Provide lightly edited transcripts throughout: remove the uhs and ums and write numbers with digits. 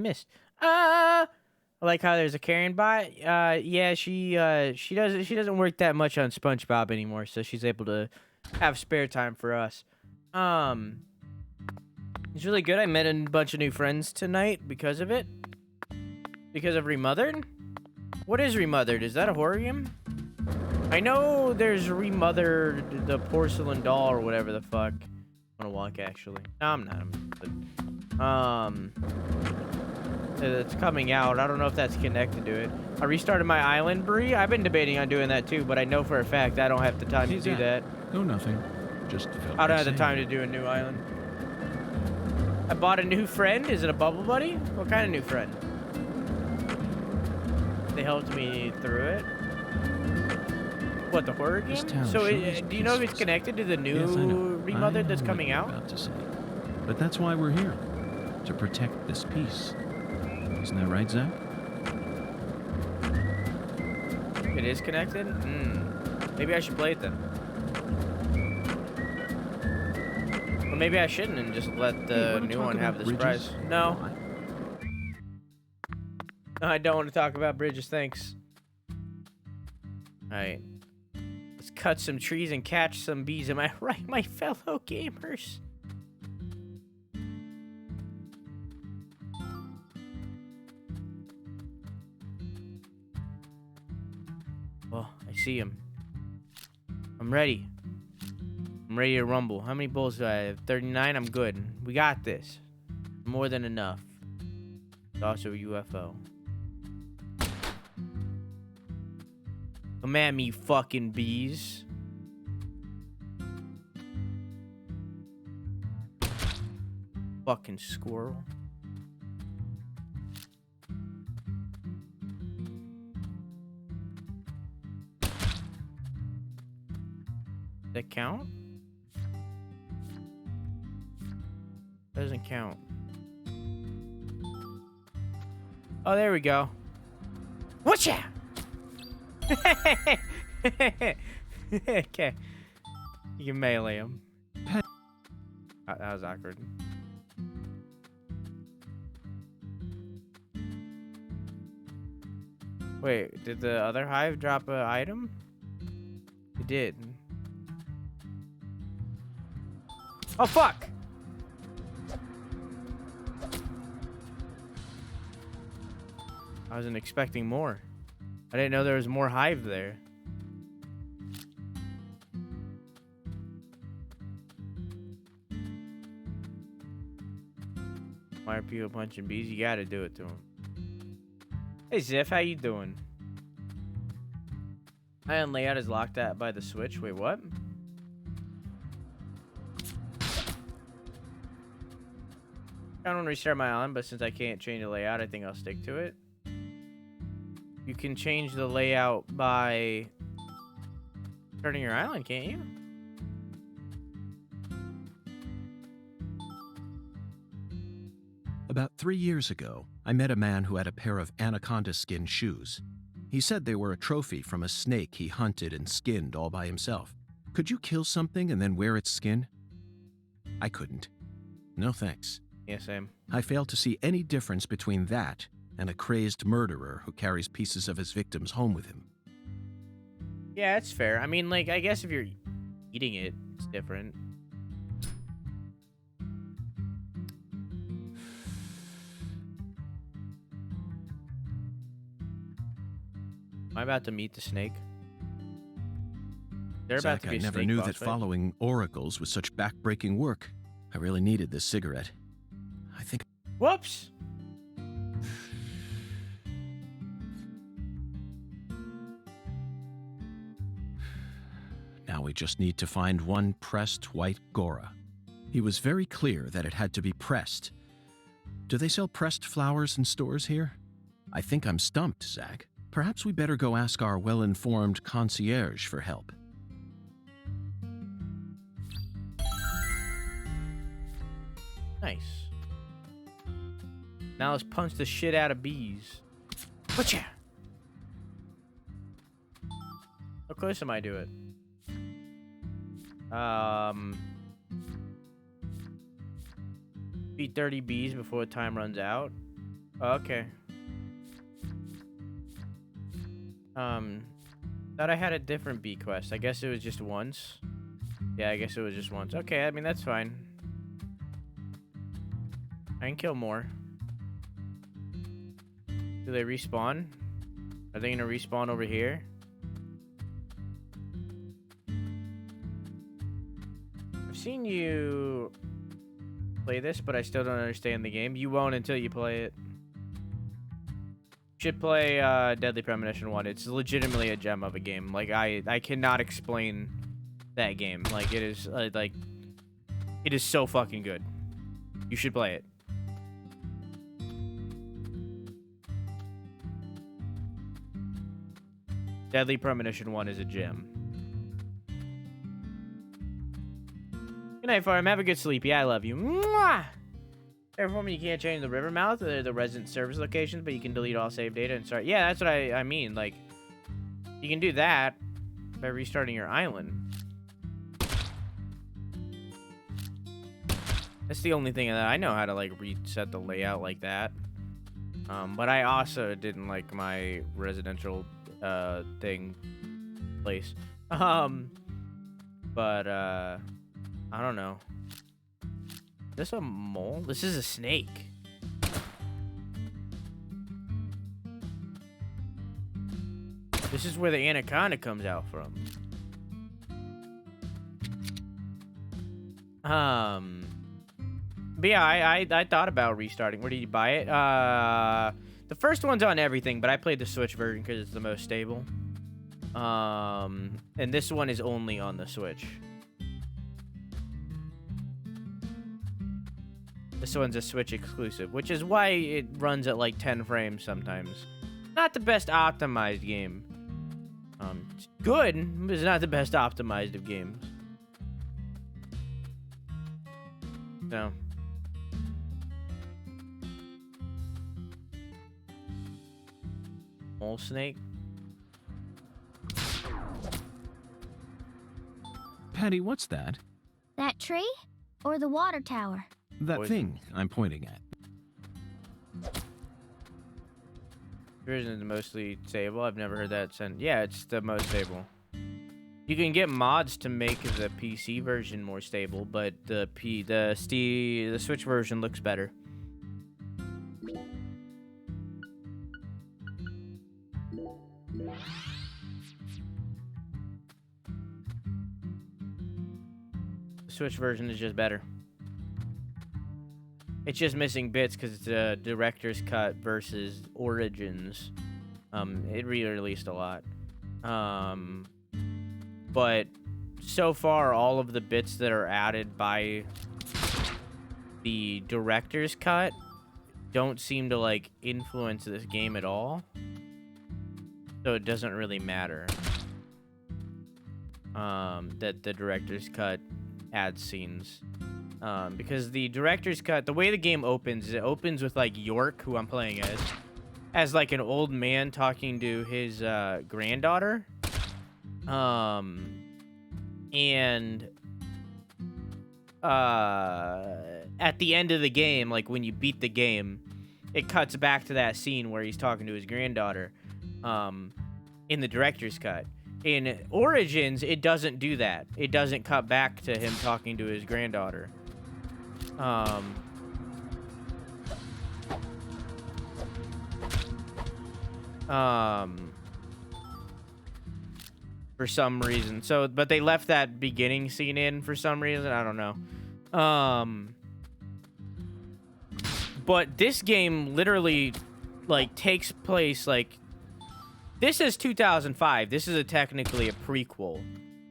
Missed. I like how there's a Karen bot. Yeah, she doesn't work that much on SpongeBob anymore, so she's able to have spare time for us. It's really good. I met a bunch of new friends tonight because of it. Because of Remothered? What is Remothered? Is that a horror game? I know there's Remothered, the porcelain doll or whatever the fuck. I want to walk actually. No, I'm not. It's coming out. I don't know if that's connected to it. I restarted my island, Bree. I've been debating on doing that too, but I know for a fact I don't have the time to do that. No, nothing. Just felt I don't like have the time to do a new island. I bought a new friend. Is it a bubble buddy? What kind of new friend? They helped me through it. What, the horror game? So do you know if it's connected to the new Remothered that's coming out? About to say. But that's why we're here. To protect this peace. Isn't that right, Zach? It is connected? Maybe I should play it then. Or maybe I shouldn't and just let the new one have the surprise. No. No, I don't want to talk about bridges, thanks. Alright. Let's cut some trees and catch some bees. Am I right, my fellow gamers? Well, I see him. I'm ready. I'm ready to rumble. How many bullets do I have? 39? I'm good. We got this. More than enough. It's also a UFO. Come at me, fucking bees. Fucking squirrel. Does that count? Doesn't count. Oh, there we go. Whatcha? Okay. You can melee him. That was awkward. Wait, did the other hive drop an item? It did. Oh, fuck! I wasn't expecting more. I didn't know there was more hive there. Why are people punching bees? You gotta do it to them. Hey, Ziff, how you doing? Island layout is locked at by the switch. Wait, what? I don't want to restart my island, but since I can't change the layout, I think I'll stick to it. You can change the layout by starting your island, can't you? About 3 years ago, I met a man who had a pair of anaconda skin shoes. He said they were a trophy from a snake he hunted and skinned all by himself. Could you kill something and then wear its skin? I couldn't. No thanks. Yeah, same. I failed to see any difference between that and a crazed murderer who carries pieces of his victims home with him. Yeah, it's fair. I mean, like, I guess if you're eating it, it's different. Am I about to meet the snake? They're about Zach, to be I a never snake knew boss that fight. following oracles was such back-breaking work. I really needed this cigarette. I think... Whoops! Now we just need to find one pressed white Gora. He was very clear that it had to be pressed. Do they sell pressed flowers in stores here? I think I'm stumped, Zach. Perhaps we better go ask our well-informed concierge for help. Nice. Now let's punch the shit out of bees. Whatcha? How close am I to it? Beat 30 bees before the time runs out. Okay. Thought I had a different B quest. I guess it was just once. Yeah, I guess it was just once. Okay, I mean, that's fine. I can kill more. Do they respawn? Are they gonna respawn over here? I've seen you play this, but I still don't understand the game. You won't until you play it. Should play Deadly Premonition 1. It's legitimately a gem of a game. Like, I cannot explain that game. Like, it is like it is so fucking good. You should play it. Deadly Premonition 1 is a gem. Good night, Farm. Have a good sleep. Yeah, I love you. Mwah! Therefore, you can't change the river mouth or the resident service locations, but you can delete all save data and start. Yeah, that's what I mean. Like, you can do that by restarting your island. That's the only thing that I know how to, like, reset the layout like that. But I also didn't like my residential place. But I don't know. Is this a mole? This is a snake. This is where the anaconda comes out from. But yeah, I thought about restarting. Where did you buy it? The first one's on everything, but I played the Switch version because it's the most stable. And this one is only on the Switch. This one's a Switch exclusive, which is why it runs at like 10 frames sometimes. Not the best optimized game. It's good, but it's not the best optimized of games. So. Mole snake. Patty, what's that? That tree? Or the water tower? That thing I'm pointing at. Version is mostly stable. I've never heard that sent. Yeah, it's the most stable. You can get mods to make the PC version more stable, but the Switch version looks better. The Switch version is just better. It's just missing bits because it's a director's cut versus Origins. It re-released a lot. But so far, all of the bits that are added by the director's cut don't seem to, like, influence this game at all. So it doesn't really matter that the director's cut adds scenes. Because the director's cut, the way the game opens, is it opens with, like, York, who I'm playing as like an old man talking to his granddaughter. And at the end of the game, like when you beat the game, it cuts back to that scene where he's talking to his granddaughter in the director's cut. In Origins, it doesn't do that. It doesn't cut back to him talking to his granddaughter. For some reason. So, but they left that beginning scene in for some reason. I don't know. But this game literally, like, takes place, like, this is 2005. This is technically a prequel.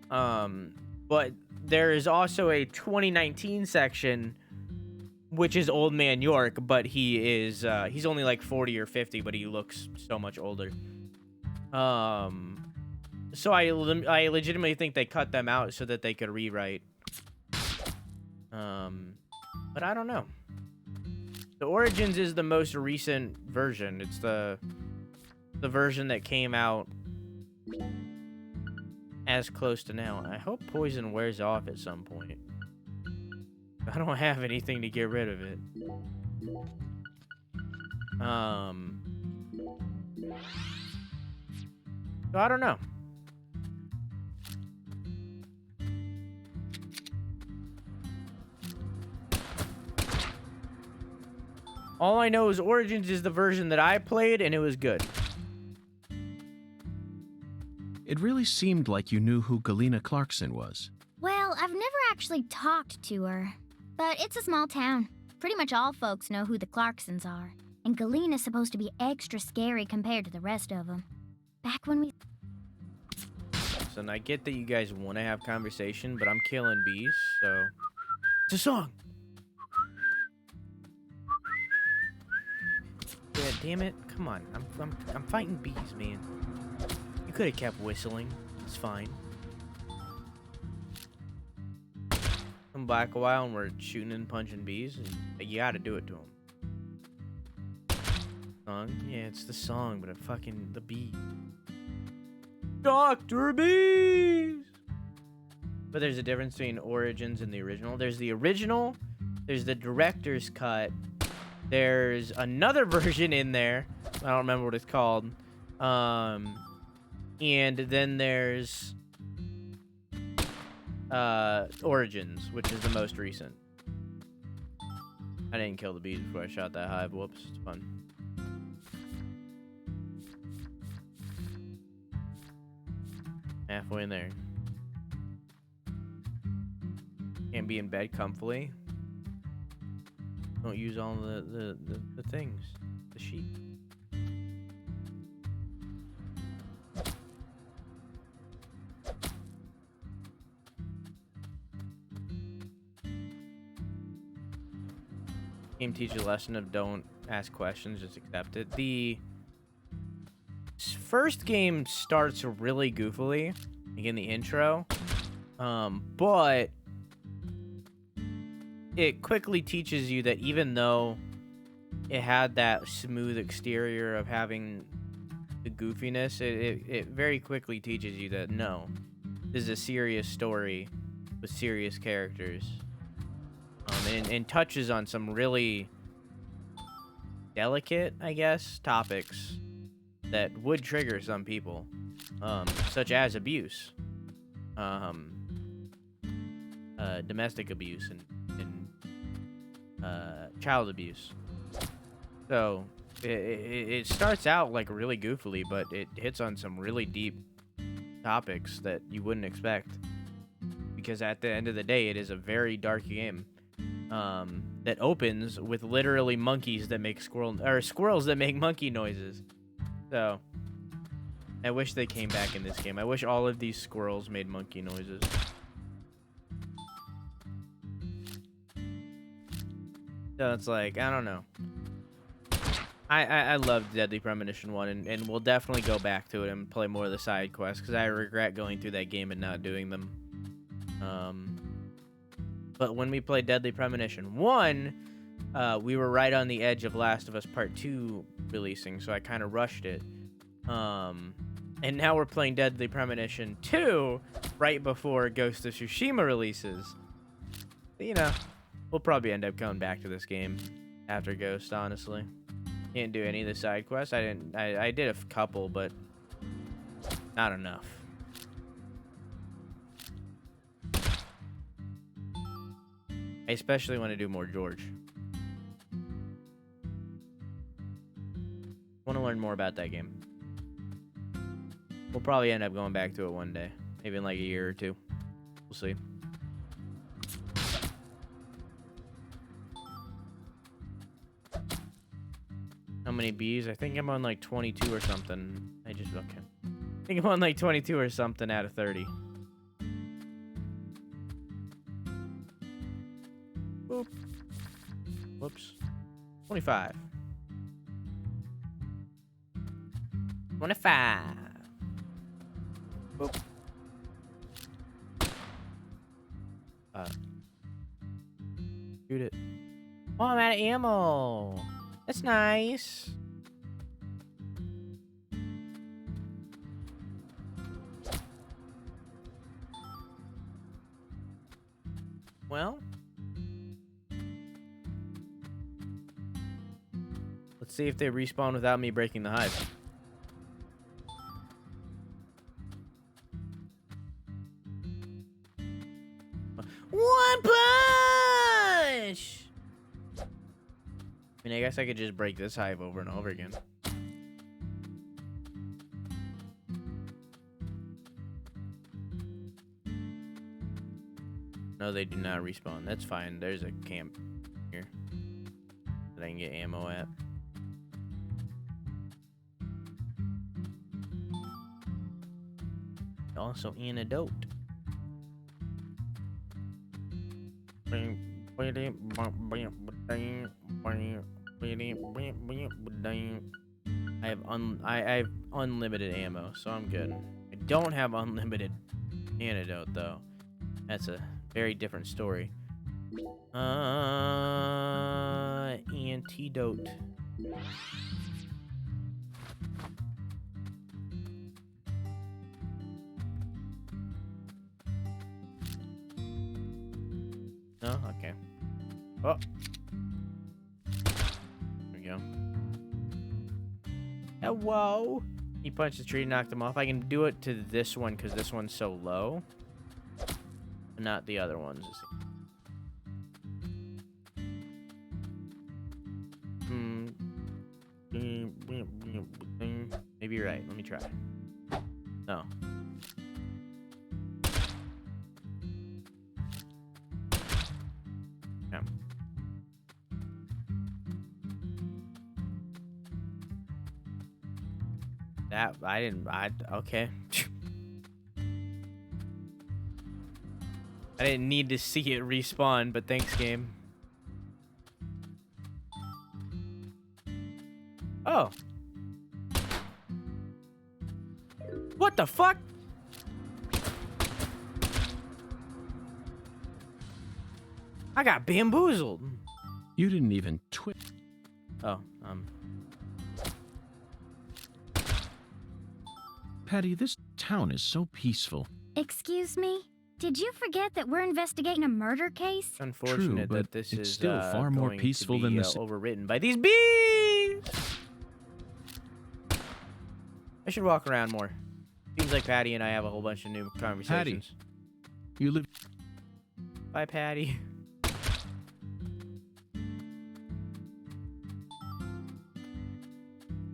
But there is also a 2019 section, which is Old Man York, but he is, he's only like 40 or 50, but he looks so much older. So I legitimately think they cut them out so that they could rewrite. But I don't know. The Origins is the most recent version. It's the version that came out as close to now. I hope poison wears off at some point. I don't have anything to get rid of it. So I don't know. All I know is Origins is the version that I played, and it was good. It really seemed like you knew who Galena Clarkson was. Well, I've never actually talked to her. But it's a small town. Pretty much all folks know who the Clarksons are. And Galena's supposed to be extra scary compared to the rest of them. Back when we... So I get that you guys want to have conversation, but I'm killing bees, so... It's a song! Yeah, damn it. Come on. I'm fighting bees, man. You could have kept whistling. It's fine. Come back a while and we're shooting and punching bees, and you gotta do it to them. Song? Yeah, it's the song, but the bee. Dr. Bees! But there's a difference between Origins and the original. There's the original, there's the director's cut, there's another version in there. I don't remember what it's called. And then there's Origins, which is the most recent. I didn't kill the bees before I shot that hive. Whoops, it's fun. Halfway in there. Can't be in bed comfortably. Don't use all the things. The sheet. Game teaches a lesson of don't ask questions, just accept it. The first game starts really goofily, like in the intro, but it quickly teaches you that even though it had that smooth exterior of having the goofiness, it very quickly teaches you that no, this is a serious story with serious characters. And touches on some really delicate, I guess, topics that would trigger some people, such as abuse, domestic abuse, and child abuse. So it starts out like really goofily, but it hits on some really deep topics that you wouldn't expect, because at the end of the day, it is a very dark game. That opens with literally monkeys that make squirrels that make monkey noises. So I wish they came back in this game. I wish all of these squirrels made monkey noises. So it's like, I don't know. I loved Deadly Premonition 1, and we'll definitely go back to it and play more of the side quests, because I regret going through that game and not doing them. But when we played Deadly Premonition 1, we were right on the edge of Last of Us Part 2 releasing, so I kind of rushed it. And now we're playing Deadly Premonition 2 right before Ghost of Tsushima releases. You know, we'll probably end up coming back to this game after Ghost, honestly. Didn't do any of the side quests. I did a couple, but not enough. I especially want to do more George. Want to learn more about that game. We'll probably end up going back to it one day. Maybe in like a year or two. We'll see. How many bees? I think I'm on like 22 or something. Okay. I think I'm on like 22 or something out of 30. Boop. Whoops. 25. 25. Boop. Shoot it. Oh, I'm out of ammo. That's nice. Well, let's see if they respawn without me breaking the hive. One punch! I mean, I guess I could just break this hive over and over again. No, they do not respawn. That's fine. There's a camp here that I can get ammo at. Also, antidote. I have unlimited ammo, so I'm good. I don't have unlimited antidote though. That's a very different story. Antidote. No? Okay. Oh. There we go. Hello. He punched the tree, knocked him off. I can do it to this one because this one's so low. Not the other ones. Maybe you're right. Let me try. No. Yeah. That okay. I didn't need to see it respawn, but thanks, game. Oh. What the fuck? I got bamboozled. You didn't even Oh, Patty, this town is so peaceful. Excuse me? Did you forget that we're investigating a murder case? unfortunate True, that but this it's is still far more going peaceful to than be, the overwritten by these bees. I should walk around more. Seems like Patty and I have a whole bunch of new conversations. You live. Bye, Patty.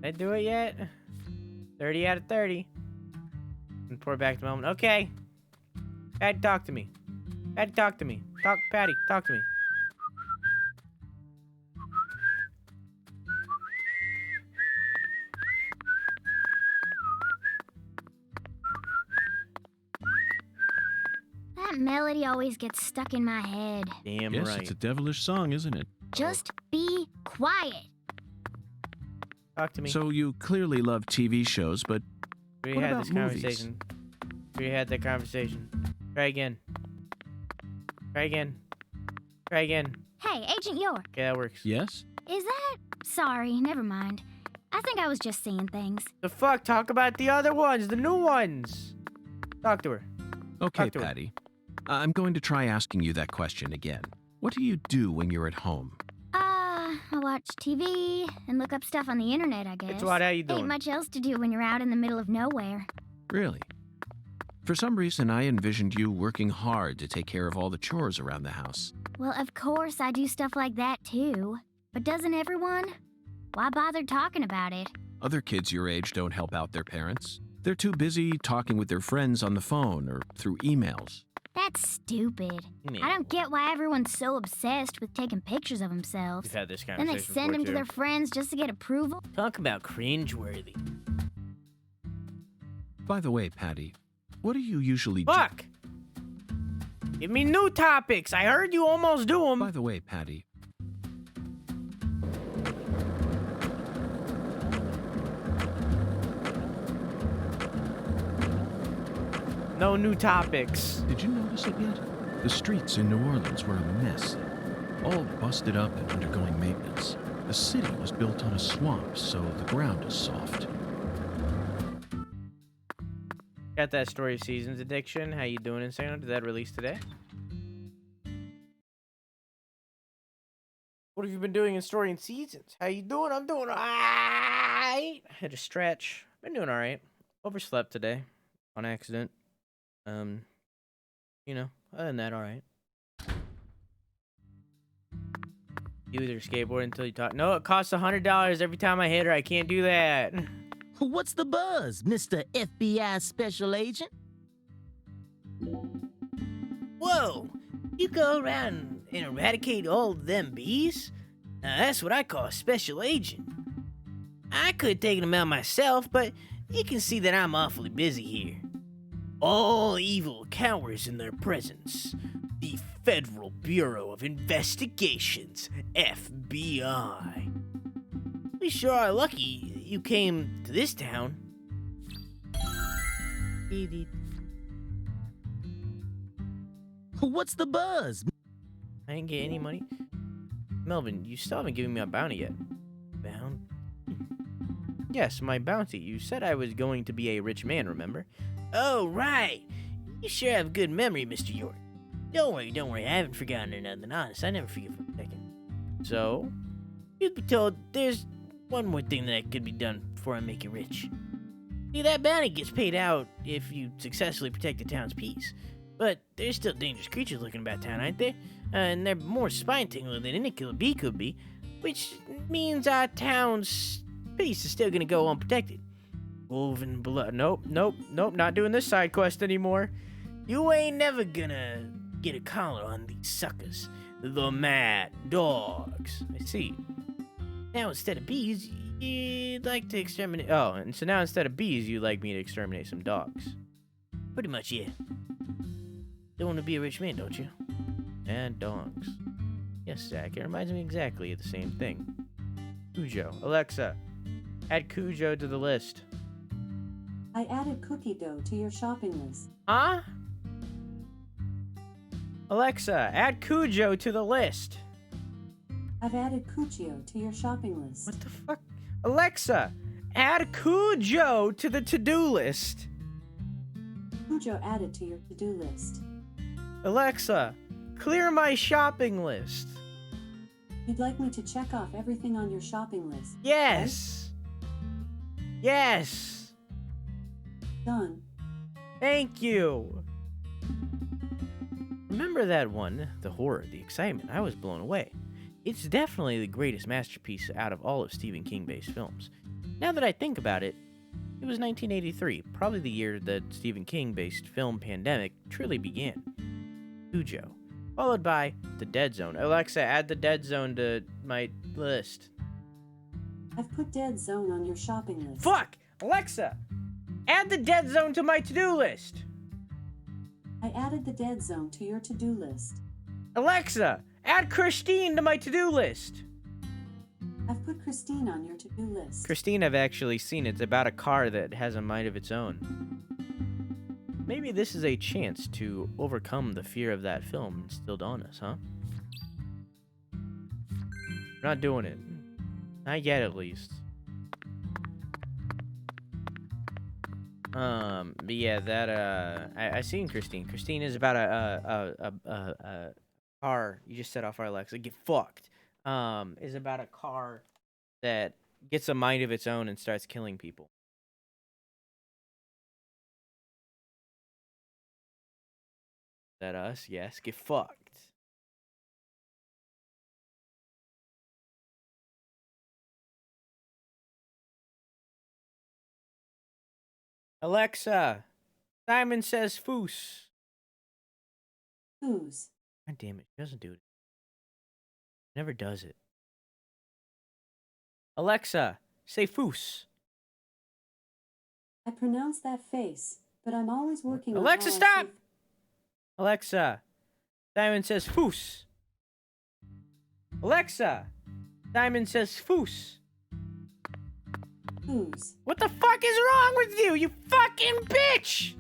Did I do it yet? 30 out of 30. And pour back the moment. Okay. Patty, talk to me. Patty, talk to me. Patty, talk to me. That melody always gets stuck in my head. Damn Yes, right. it's a devilish song, isn't it? Just be quiet. Talk to me. So you clearly love TV shows, but We what had about this movies? conversation. We had that conversation. Try again. Try again. Try again. Hey, Agent York, Okay, that works. yes? is that... Sorry, never mind. I think I was just seeing things. The fuck? Talk about the other ones, the new ones. Talk to her. Okay, Talk to her. Patty. I'm going to try asking you that question again. What do you do when you're at home? I watch TV and look up stuff on the internet, I guess. It's what, how you doing? Ain't much else to do when you're out in the middle of nowhere. Really? For some reason, I envisioned you working hard to take care of all the chores around the house. Well, of course I do stuff like that too. But doesn't everyone? Why bother talking about it? Other kids your age don't help out their parents. They're too busy talking with their friends on the phone or through emails. That's stupid. Yeah. I don't get why everyone's so obsessed with taking pictures of themselves. We've had this Then conversation they send them before, to their too. friends just to get approval. Talk about cringeworthy. By the way, Patty, what do you usually do? Fuck! Give me new topics. I heard you almost do them. By the way, Patty, No new topics. did you notice it yet? The streets in New Orleans were a mess. All busted up and undergoing maintenance. The city was built on a swamp, so the ground is soft. Got that Story of Seasons addiction. How you doing, Insano? Did that release today? What have you been doing in Story and Seasons? How you doing? I'm doing alright. Had to stretch. Been doing alright. Overslept today on accident. Other than that, alright. You either skateboard until you talk. No, it costs $100 every time I hit her. I can't do that. What's the buzz, Mr. FBI Special Agent? Whoa! You go around and eradicate all them bees? Now that's what I call a special agent. I could have taken them out myself, but you can see that I'm awfully busy here. All evil cowers in their presence. The Federal Bureau of Investigations, FBI. We sure are lucky you came to this town. What's the buzz? I didn't get any money. Melvin, you still haven't given me a bounty yet. Bounty? Yes, my bounty. You said I was going to be a rich man, remember? Oh, right. You sure have good memory, Mr. York. Don't worry. I haven't forgotten or nothing. Honest, I never forget for a second. So, you'd be told there's one more thing that could be done before I make you rich. See, that bounty gets paid out if you successfully protect the town's peace. But there's still dangerous creatures looking about town, aren't there? And they're more spine-tingling than any killer bee could be, which means our town's peace is still gonna go unprotected. Woven blood. Nope, not doing this side quest anymore. You ain't never gonna get a collar on these suckers. The mad dogs. I see. Now instead of bees, you'd like to exterminate... Oh, and so now instead of bees, you'd like me to exterminate some dogs. Pretty much, yeah. Don't want to be a rich man, don't you? And dogs. Yes, Zach, it reminds me exactly of the same thing. Cujo. Alexa, add Cujo to the list. I added cookie dough to your shopping list. Huh? Alexa, add Cujo to the list. I've added Cuccio to your shopping list. What the fuck? Alexa, add Cujo to the to-do list. Cujo added to your to-do list. Alexa, clear my shopping list. You'd like me to check off everything on your shopping list? Yes. Yes. Right? Done. Thank you. Remember that one? The horror, the excitement. I was blown away. It's definitely the greatest masterpiece out of all of Stephen King-based films. Now that I think about it, it was 1983, probably the year that Stephen King-based film Pandemic truly began. Cujo, followed by The Dead Zone. Alexa, add The Dead Zone to my list. I've put Dead Zone on your shopping list. Fuck! Alexa, add The Dead Zone to my to-do list. I added the Dead Zone to your to-do list. Alexa, add Christine to my to-do list. I've put Christine on your to-do list. Christine, I've actually seen. It's about a car that has a mind of its own. Maybe this is a chance to overcome the fear of that film instilled on us, huh? We're not doing it. Not yet, at least. But yeah, that, I seen Christine. Christine is about a car. You just set off our Alexa. Get fucked. Is about a car that gets a mind of its own and starts killing people. Is that us? Yes. Get fucked. Alexa, Simon Says Foos. Whose? God damn it, she doesn't do it. Never does it. Alexa, say Foos. I pronounce that face, but I'm always working on Alexa, how I stop! say- Alexa, Simon Says Foos. Alexa, Simon Says Foos. Whose? What the fuck is wrong with you, you fucking bitch?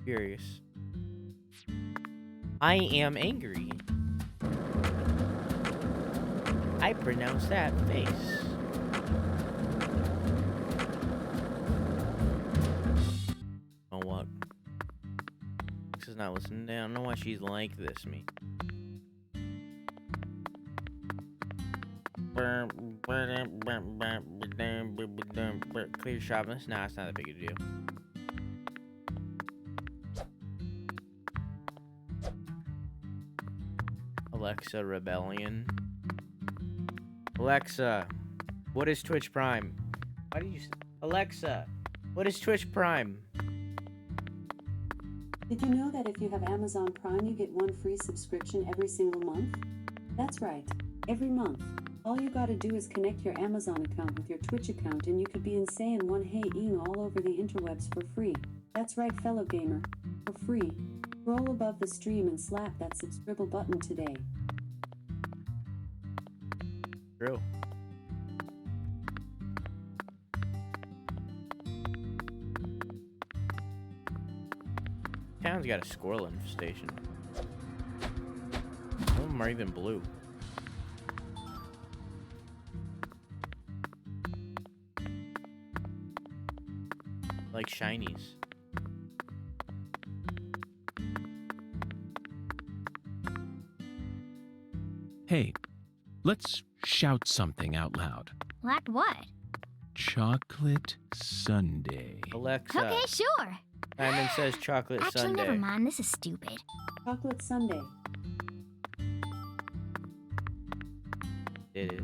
Furious. I am angry. I pronounce that face. Oh, what? This is not listening. I don't know why she's like this, me. Clear sharpness? Nah, it's not that big a deal. Alexa Rebellion. Alexa, what is Twitch Prime? Why did you Alexa, what is Twitch Prime? Did you know that if you have Amazon Prime, you get one free subscription every single month? That's right, every month. All you gotta do is connect your Amazon account with your Twitch account and you could be insane one hey-ing all over the interwebs for free. That's right, fellow gamer. For free. Scroll above the stream and slap that subscribe button today. True. Town's got a squirrel infestation. Some of them are even blue. Like shinies. Hey, let's shout something out loud. Like what? Chocolate sundae. Alexa. Okay, sure. Simon says chocolate Actually, sundae. never mind. This is stupid. Chocolate Sunday. Did it.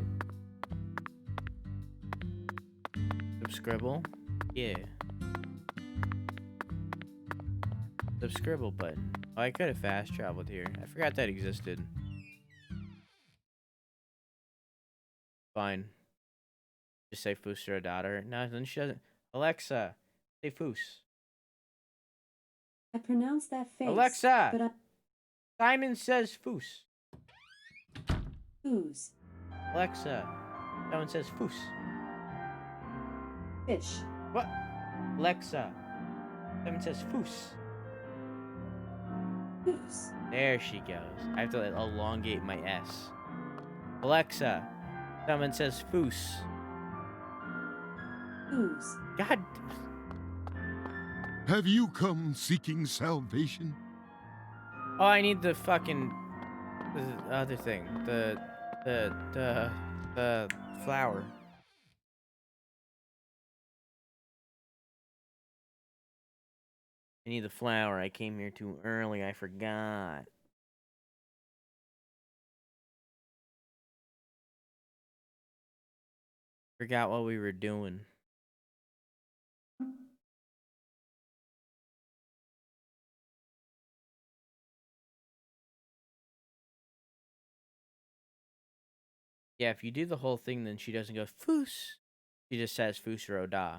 Subscribble? Yeah. Subscribble button. Oh, I could have fast traveled here. I forgot that existed. Fine. Just say Foos to her daughter. No, then she doesn't. Alexa, say Foos. I pronounced that face. Alexa! But Simon says Foos. Who's? Alexa, someone says Foos. Fish. What? Alexa, someone says Foos. Who's? There she goes. I have to elongate my S. Alexa, someone says Foos. Who's? God. Have you come seeking salvation? Oh, I need the fucking the other thing. The flower. I need the flower. I came here too early. I forgot. Forgot what we were doing. Yeah, if you do the whole thing, then she doesn't go Foos. She just says Foos da.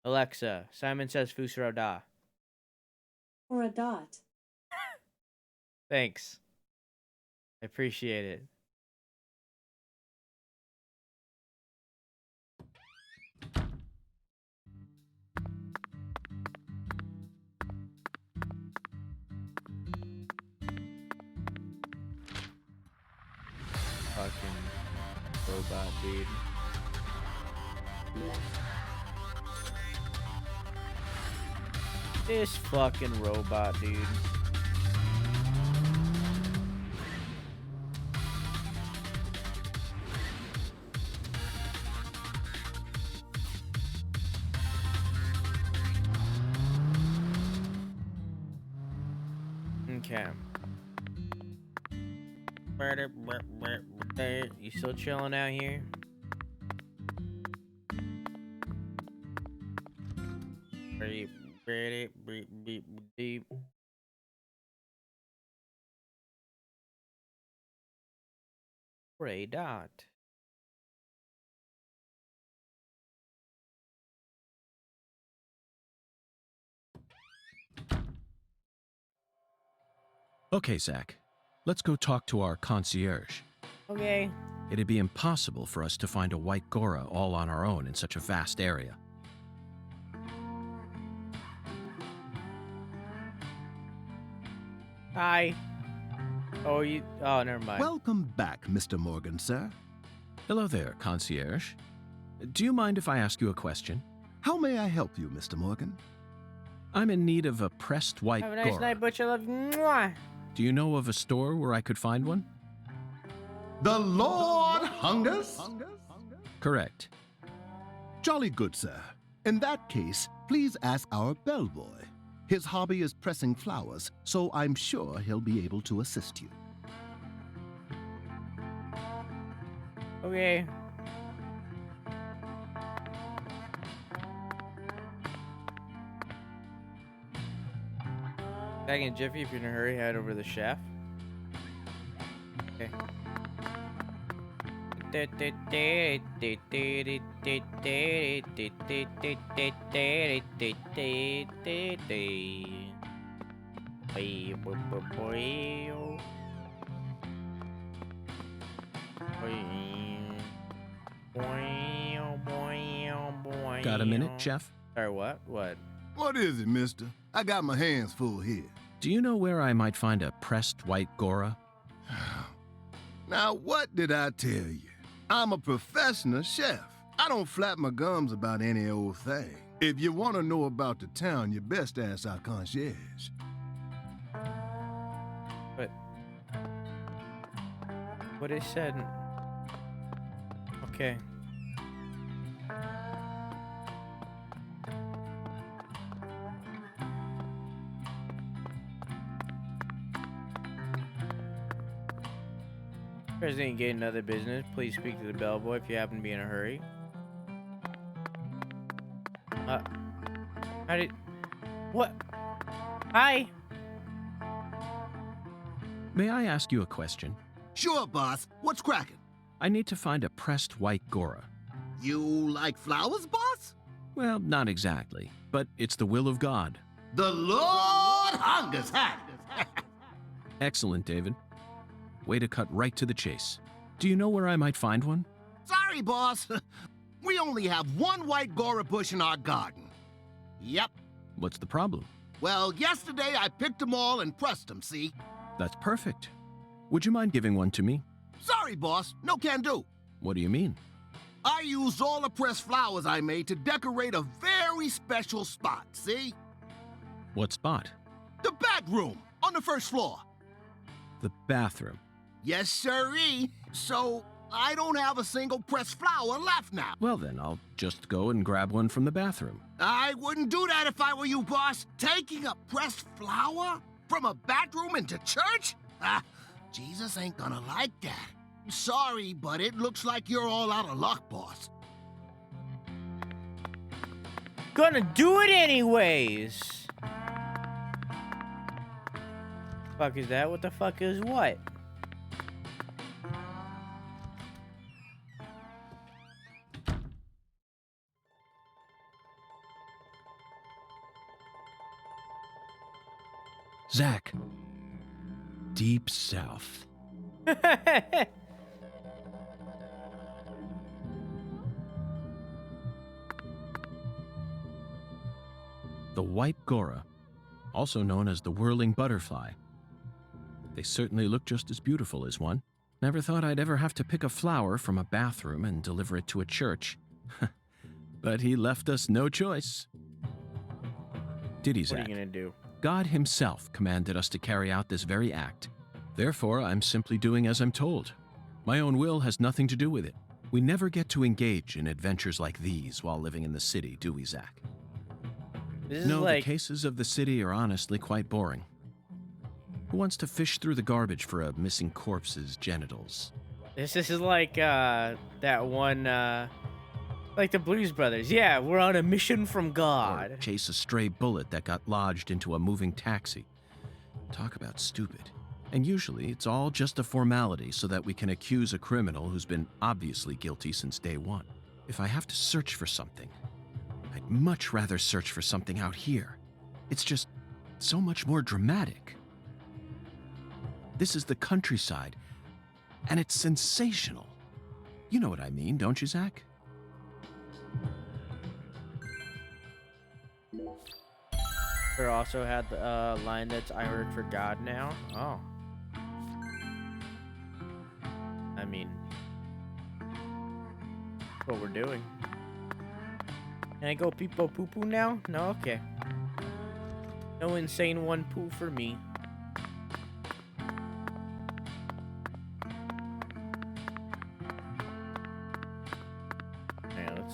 Alexa, Simon says Foos da. Or a dot. Thanks. I appreciate it. Fucking robot dude. This fucking robot dude. Okay. You still chilling out here? Pretty deep. Gray dot. Okay, Zach. Let's go talk to our concierge. Okay. It'd be impossible for us to find a white Gora all on our own in such a vast area. Hi. Oh, you. Oh, never mind. Welcome back, Mr. Morgan, sir. Hello there, concierge. Do you mind if I ask you a question? How may I help you, Mr. Morgan? I'm in need of a pressed white have a nice Gora. night, Butch. I love you. Mwah. Do you know of a store where I could find one? The Lord hungers? Correct. Jolly good, sir. In that case, please ask our bellboy. His hobby is pressing flowers, so I'm sure he'll be able to assist you. Okay. Back in Jiffy, if you're in a hurry, head over to the chef. Okay. Got a minute, Chef? Or what? What? What is it, mister? I got my hands full here. Do you know where I might find a pressed white Gora? Now, what did I tell you? I'm a professional chef. I don't flap my gums about any old thing. If you want to know about the town, you best ask our concierge. But what it said. Okay. President getting another business. Please speak to the bellboy if you happen to be in a hurry. How did... What? Hi! May I ask you a question? Sure, boss. What's cracking? I need to find a pressed white Gora. You like flowers, boss? Well, not exactly, but it's the will of God. The Lord hungers, huh? Excellent, David. Way to cut right to the chase. Do you know where I might find one? Sorry, boss. We only have one white Gora bush in our garden. Yep. What's the problem? Well, yesterday I picked them all and pressed them, see? That's perfect. Would you mind giving one to me? Sorry, boss. No can do. What do you mean? I used all the pressed flowers I made to decorate a very special spot, see? What spot? The bedroom on the first floor. The bathroom. Yes, sirree. So I don't have a single pressed flower left now. Well then, I'll just go and grab one from the bathroom. I wouldn't do that if I were you, boss. Taking a pressed flower from a bathroom into church? Jesus ain't gonna like that. Sorry, but it looks like you're all out of luck, boss. Gonna do it anyways! Fuck is that? What the fuck is what? Zach. Deep South. The white Gora, also known as the whirling butterfly. They certainly look just as beautiful as one. Never thought I'd ever have to pick a flower from a bathroom and deliver it to a church. But he left us no choice. Did he, Zach? What are you gonna do? God himself commanded us to carry out this very act. Therefore, I'm simply doing as I'm told. My own will has nothing to do with it. We never get to engage in adventures like these while living in the city, do we, Zach? This is No, like... the cases of the city are honestly quite boring. Who wants to fish through the garbage for a missing corpse's genitals? This is like, that one, like the Blues Brothers. Yeah, we're on a mission from Or God. chase a stray bullet that got lodged into a moving taxi. Talk about stupid. And usually it's all just a formality so that we can accuse a criminal who's been obviously guilty since day one. If I have to search for something, I'd much rather search for something out here. It's just so much more dramatic. This is the countryside, and it's sensational. You know what I mean, don't you, Zach? We also had the line that's I heard for God now. Oh. I mean, what we're doing. Can I go peepo poo poo now? No? Okay. No insane one poo for me.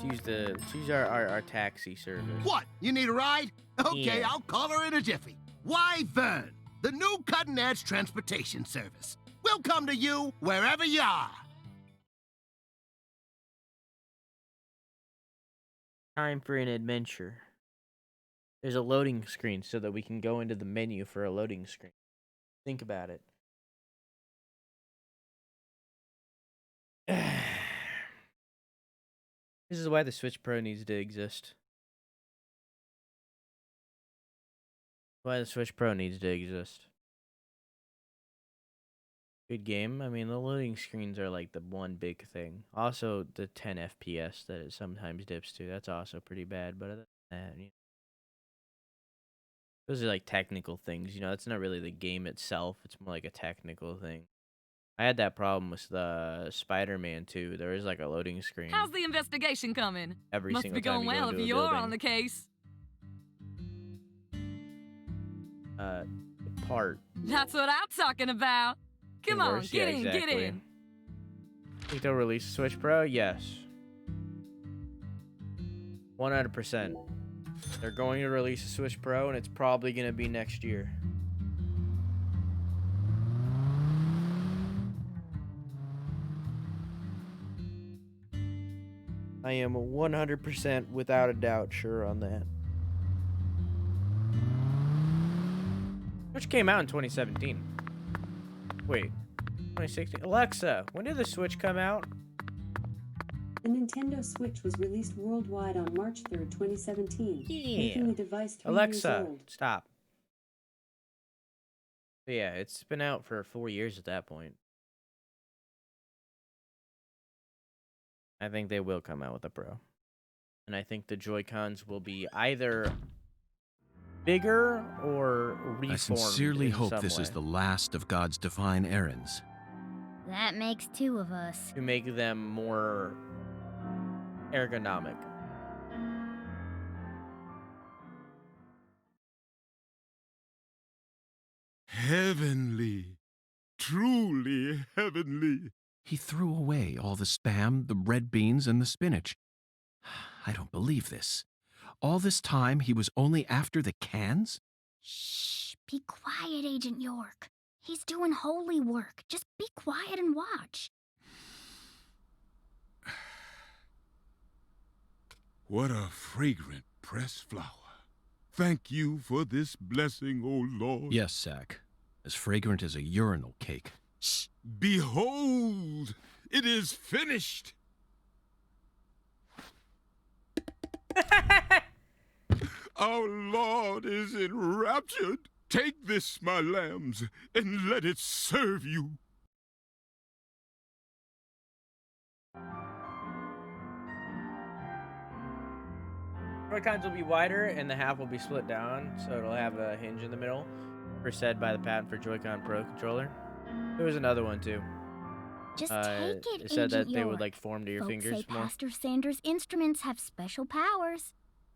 Let's use our taxi service. What? You need a ride? Okay, Yeah. I'll call her in a jiffy. Why, Vern, the new cutting-edge transportation service. We'll come to you wherever you are. Time for an adventure. There's a loading screen so that we can go into the menu for a loading screen. Think about it. This is why the Switch Pro needs to exist. Why the Switch Pro needs to exist. Good game. I mean, the loading screens are like the one big thing. Also, the 10 FPS that it sometimes dips to. That's also pretty bad. But other than that, those are like technical things. You know, that's not really the game itself. It's more like a technical thing. I had that problem with the Spider-Man 2. There is like a loading screen. How's the investigation coming? Every Must single be going time you go well into if a you're building. on the case. Part. That's what I'm talking about. Come on, Worse? get Yeah, in, exactly. get in. Think they'll release a Switch Pro? Yes. 100%. They're going to release a Switch Pro, and it's probably going to be next year. I am 100% without a doubt sure on that. Which came out in 2017. Wait, 2016? Alexa, when did the Switch come out? The Nintendo Switch was released worldwide on March 3rd, 2017, Yeah. making the device 3 years Alexa, old. stop. But yeah, it's been out for 4 years at that point. I think they will come out with a Pro. And I think the Joy-Cons will be either bigger or reformed. I sincerely in hope some this is way the last of God's divine errands. That makes two of us. to make them more ergonomic. Heavenly. Truly heavenly. He threw away all the Spam, the red beans, and the spinach. I don't believe this. All this time he was only after the cans? Shh, be quiet, Agent York. He's doing holy work. Just be quiet and watch. What a fragrant pressed flower. Thank you for this blessing, O Lord. Yes, Zach. As fragrant as a urinal cake. Shh. Behold, it is finished. Our Lord is enraptured. Take this, my lambs, and let it serve you. Joy-Cons will be wider and the half will be split down, so it'll have a hinge in the middle, per said by the patent for Joy-Con Pro controller. There was another one too. Just take it, It said Agent that they would York. like form to your Folks fingers say more. Pastor Sanders' instruments have special powers.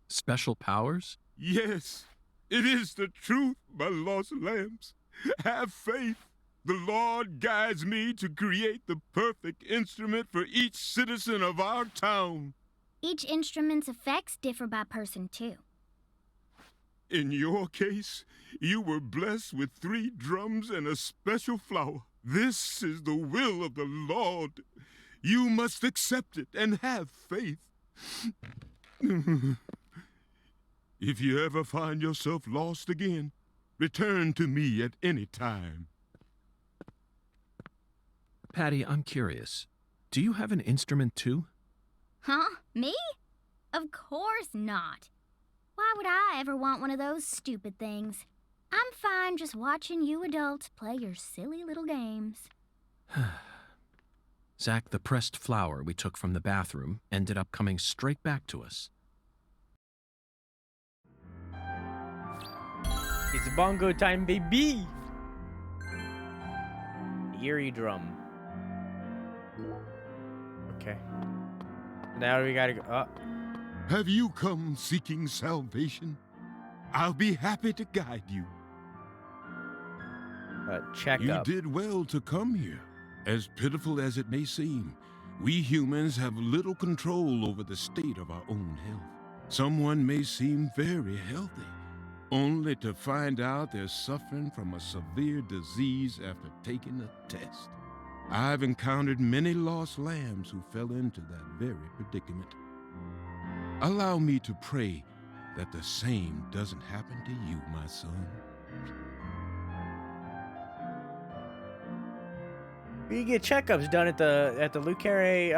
Special powers? Yes, it is the truth, my lost lambs. Have faith. The Lord guides me to create the perfect instrument for each citizen of our town. Each instrument's effects differ by person, too. In your case, you were blessed with 3 drums and a special flower. This is the will of the Lord. You must accept it and have faith. If you ever find yourself lost again, return to me at any time. Patty, I'm curious. Do you have an instrument too? Huh? Me? Of course not. Why would I ever want one of those stupid things? I'm fine just watching you adults play your silly little games. Zach, the pressed flower we took from the bathroom ended up coming straight back to us. It's bongo time, baby! Eerie drum. Okay. Now we gotta go. Oh. Have you come seeking salvation? I'll be happy to guide you. Check You up. did well to come here. As pitiful as it may seem, We humans have little control over the state of our own health. Someone may seem very healthy, only to find out they're suffering from a severe disease after taking a test. I've encountered many lost lambs who fell into that very predicament. Allow me to pray that the same doesn't happen to you, my son. You get checkups done at the Carré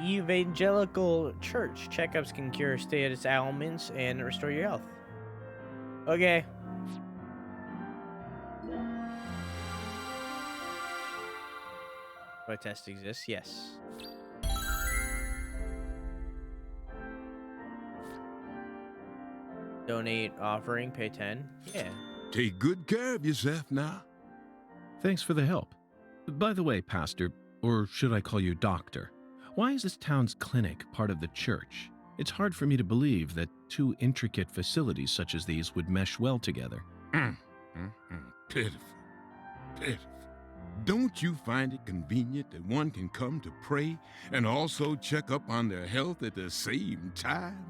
Evangelical Church. Checkups can cure status ailments and restore your health. Okay. What test exists? Yes. Donate offering, pay 10. Yeah. Take good care of yourself now. Thanks for the help. By the way, Pastor, or should I call you Doctor, why is this town's clinic part of the church? It's hard for me to believe that two intricate facilities such as these would mesh well together. Pitiful. Pitiful. Don't you find it convenient that one can come to pray and also check up on their health at the same time?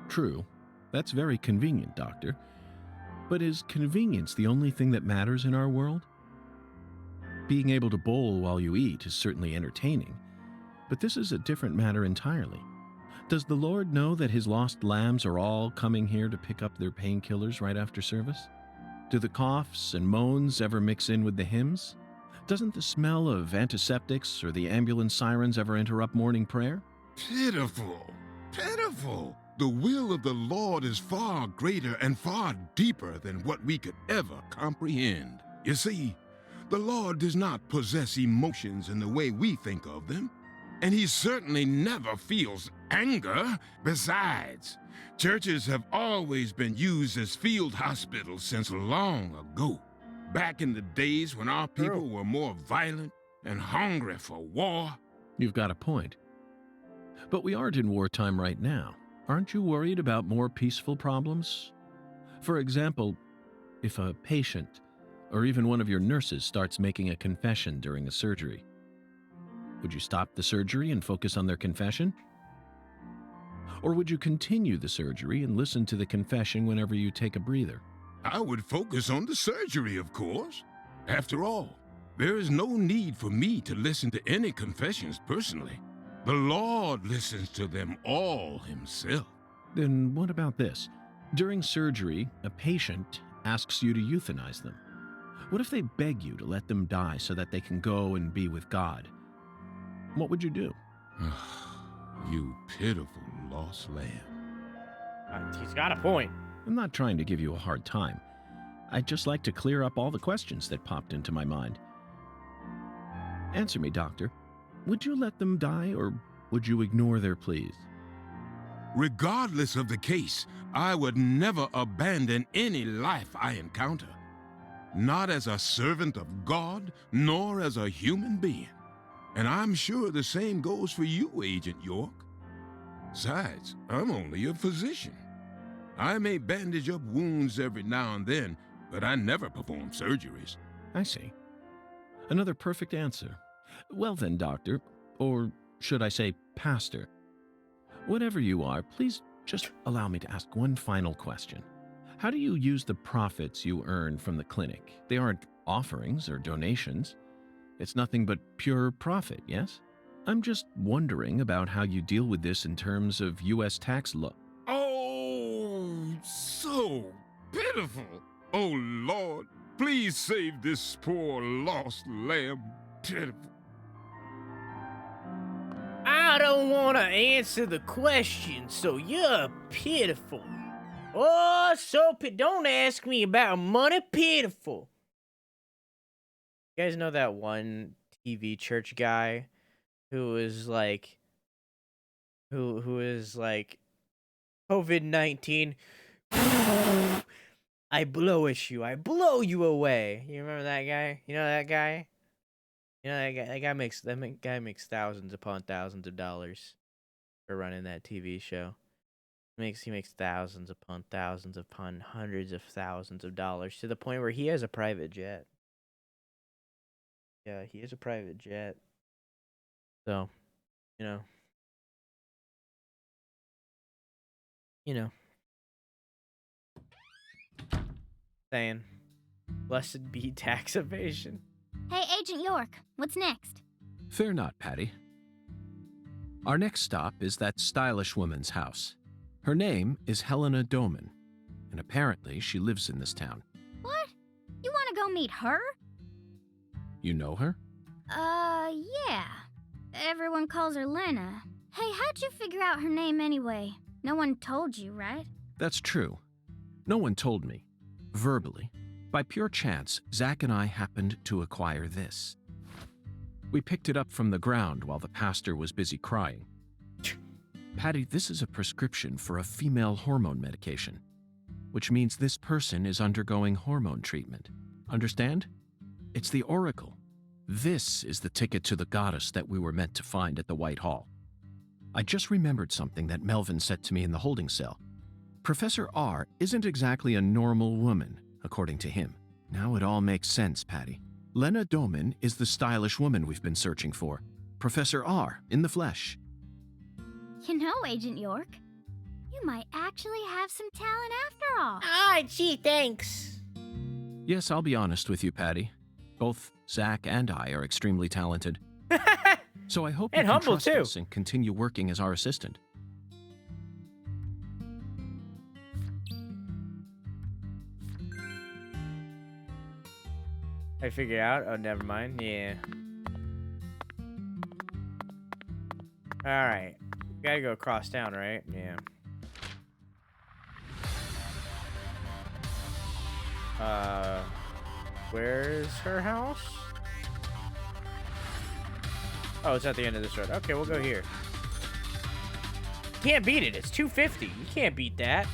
True. That's very convenient, Doctor. But is convenience the only thing that matters in our world? Being able to bowl while you eat is certainly entertaining, but this is a different matter entirely. Does the Lord know that his lost lambs are all coming here to pick up their painkillers right after service? Do the coughs and moans ever mix in with the hymns? Doesn't the smell of antiseptics or the ambulance sirens ever interrupt morning prayer? Pitiful. Pitiful. The will of the Lord is far greater and far deeper than what we could ever comprehend. You see, the Lord does not possess emotions in the way we think of them, and he certainly never feels anger. Besides, churches have always been used as field hospitals since long ago, back in the days when our people were more violent and hungry for war. You've got a point. But we aren't in wartime right now. Aren't you worried about more peaceful problems? For example, if a patient or even one of your nurses starts making a confession during a surgery, would you stop the surgery and focus on their confession? Or would you continue the surgery and listen to the confession whenever you take a breather? I would focus on the surgery, of course. After all, there is no need for me to listen to any confessions personally. The Lord listens to them all himself. Then what about this? During surgery, a patient asks you to euthanize them. What if they beg you to let them die so that they can go and be with God? What would you do? You pitiful lost lamb. He's got a point. I'm not trying to give you a hard time. I'd just like to clear up all the questions that popped into my mind. Answer me, Doctor. Would you let them die, or would you ignore their pleas? Regardless of the case, I would never abandon any life I encounter. Not as a servant of God, nor as a human being. And I'm sure the same goes for you, Agent York. Besides, I'm only a physician. I may bandage up wounds every now and then, but I never perform surgeries. I see. Another perfect answer. Well then, Doctor, or should I say Pastor, whatever you are, please just allow me to ask one final question. How do you use the profits you earn from the clinic? They aren't offerings or donations. It's nothing but pure profit, yes? I'm just wondering about how you deal with this in terms of U.S. tax law. Oh, so pitiful. Oh, Lord, please save this poor lost lamb. Pitiful. I don't want to answer the question, so you're pitiful. Oh, don't ask me about money, pitiful. You guys know that one TV church guy who is like, who is like, COVID-19, I blowish you, I blow you away. You remember that guy? You know that guy? You know that guy makes thousands upon thousands of dollars for running that TV show. He makes thousands upon thousands upon hundreds of thousands of dollars to the point where he has a private jet. Yeah, he has a private jet. So, you know. You know. Saying, blessed be tax evasion. Hey, Agent York, what's next? Fear not, Patty. Our next stop is that stylish woman's house. Her name is Helena Doman, and apparently she lives in this town. What? You want to go meet her? You know her? Yeah. Everyone calls her Lena. Hey, how'd you figure out her name anyway? No one told you, right? That's true. No one told me. Verbally. By pure chance, Zach and I happened to acquire this. We picked it up from the ground while the pastor was busy crying. Patty, this is a prescription for a female hormone medication, which means this person is undergoing hormone treatment. Understand? It's the oracle. This is the ticket to the goddess that we were meant to find at the White Hall. I just remembered something that Melvin said to me in the holding cell. Professor R isn't exactly a normal woman, according to him. Now it all makes sense, Patty. Lena Doman is the stylish woman we've been searching for. Professor R in the flesh. You know, Agent York, you might actually have some talent after all. Ah, gee, thanks. Yes, I'll be honest with you, Patty. Both Zach and I are extremely talented. So I hope you And can humble, trust too. us and continue working as our assistant. I figured out. Oh, never mind. Yeah. Alright. Gotta go across town, right? Yeah. Where's her house? Oh, it's at the end of this road. Okay, we'll go here. Can't beat it. It's $2.50. You can't beat that.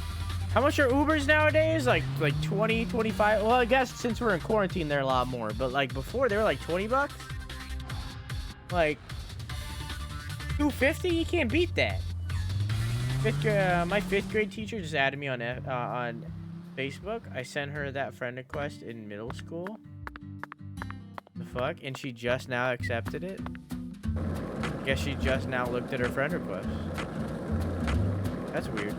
How much are Ubers nowadays? Like 20, 25? Well, I guess since we're in quarantine, they're a lot more. But like before, they were like 20 bucks. Like $2.50? You can't beat that. My fifth grade teacher just added me on Facebook. I sent her that friend request in middle school. The fuck? And she just now accepted it. Guess she just now looked at her friend request. That's weird.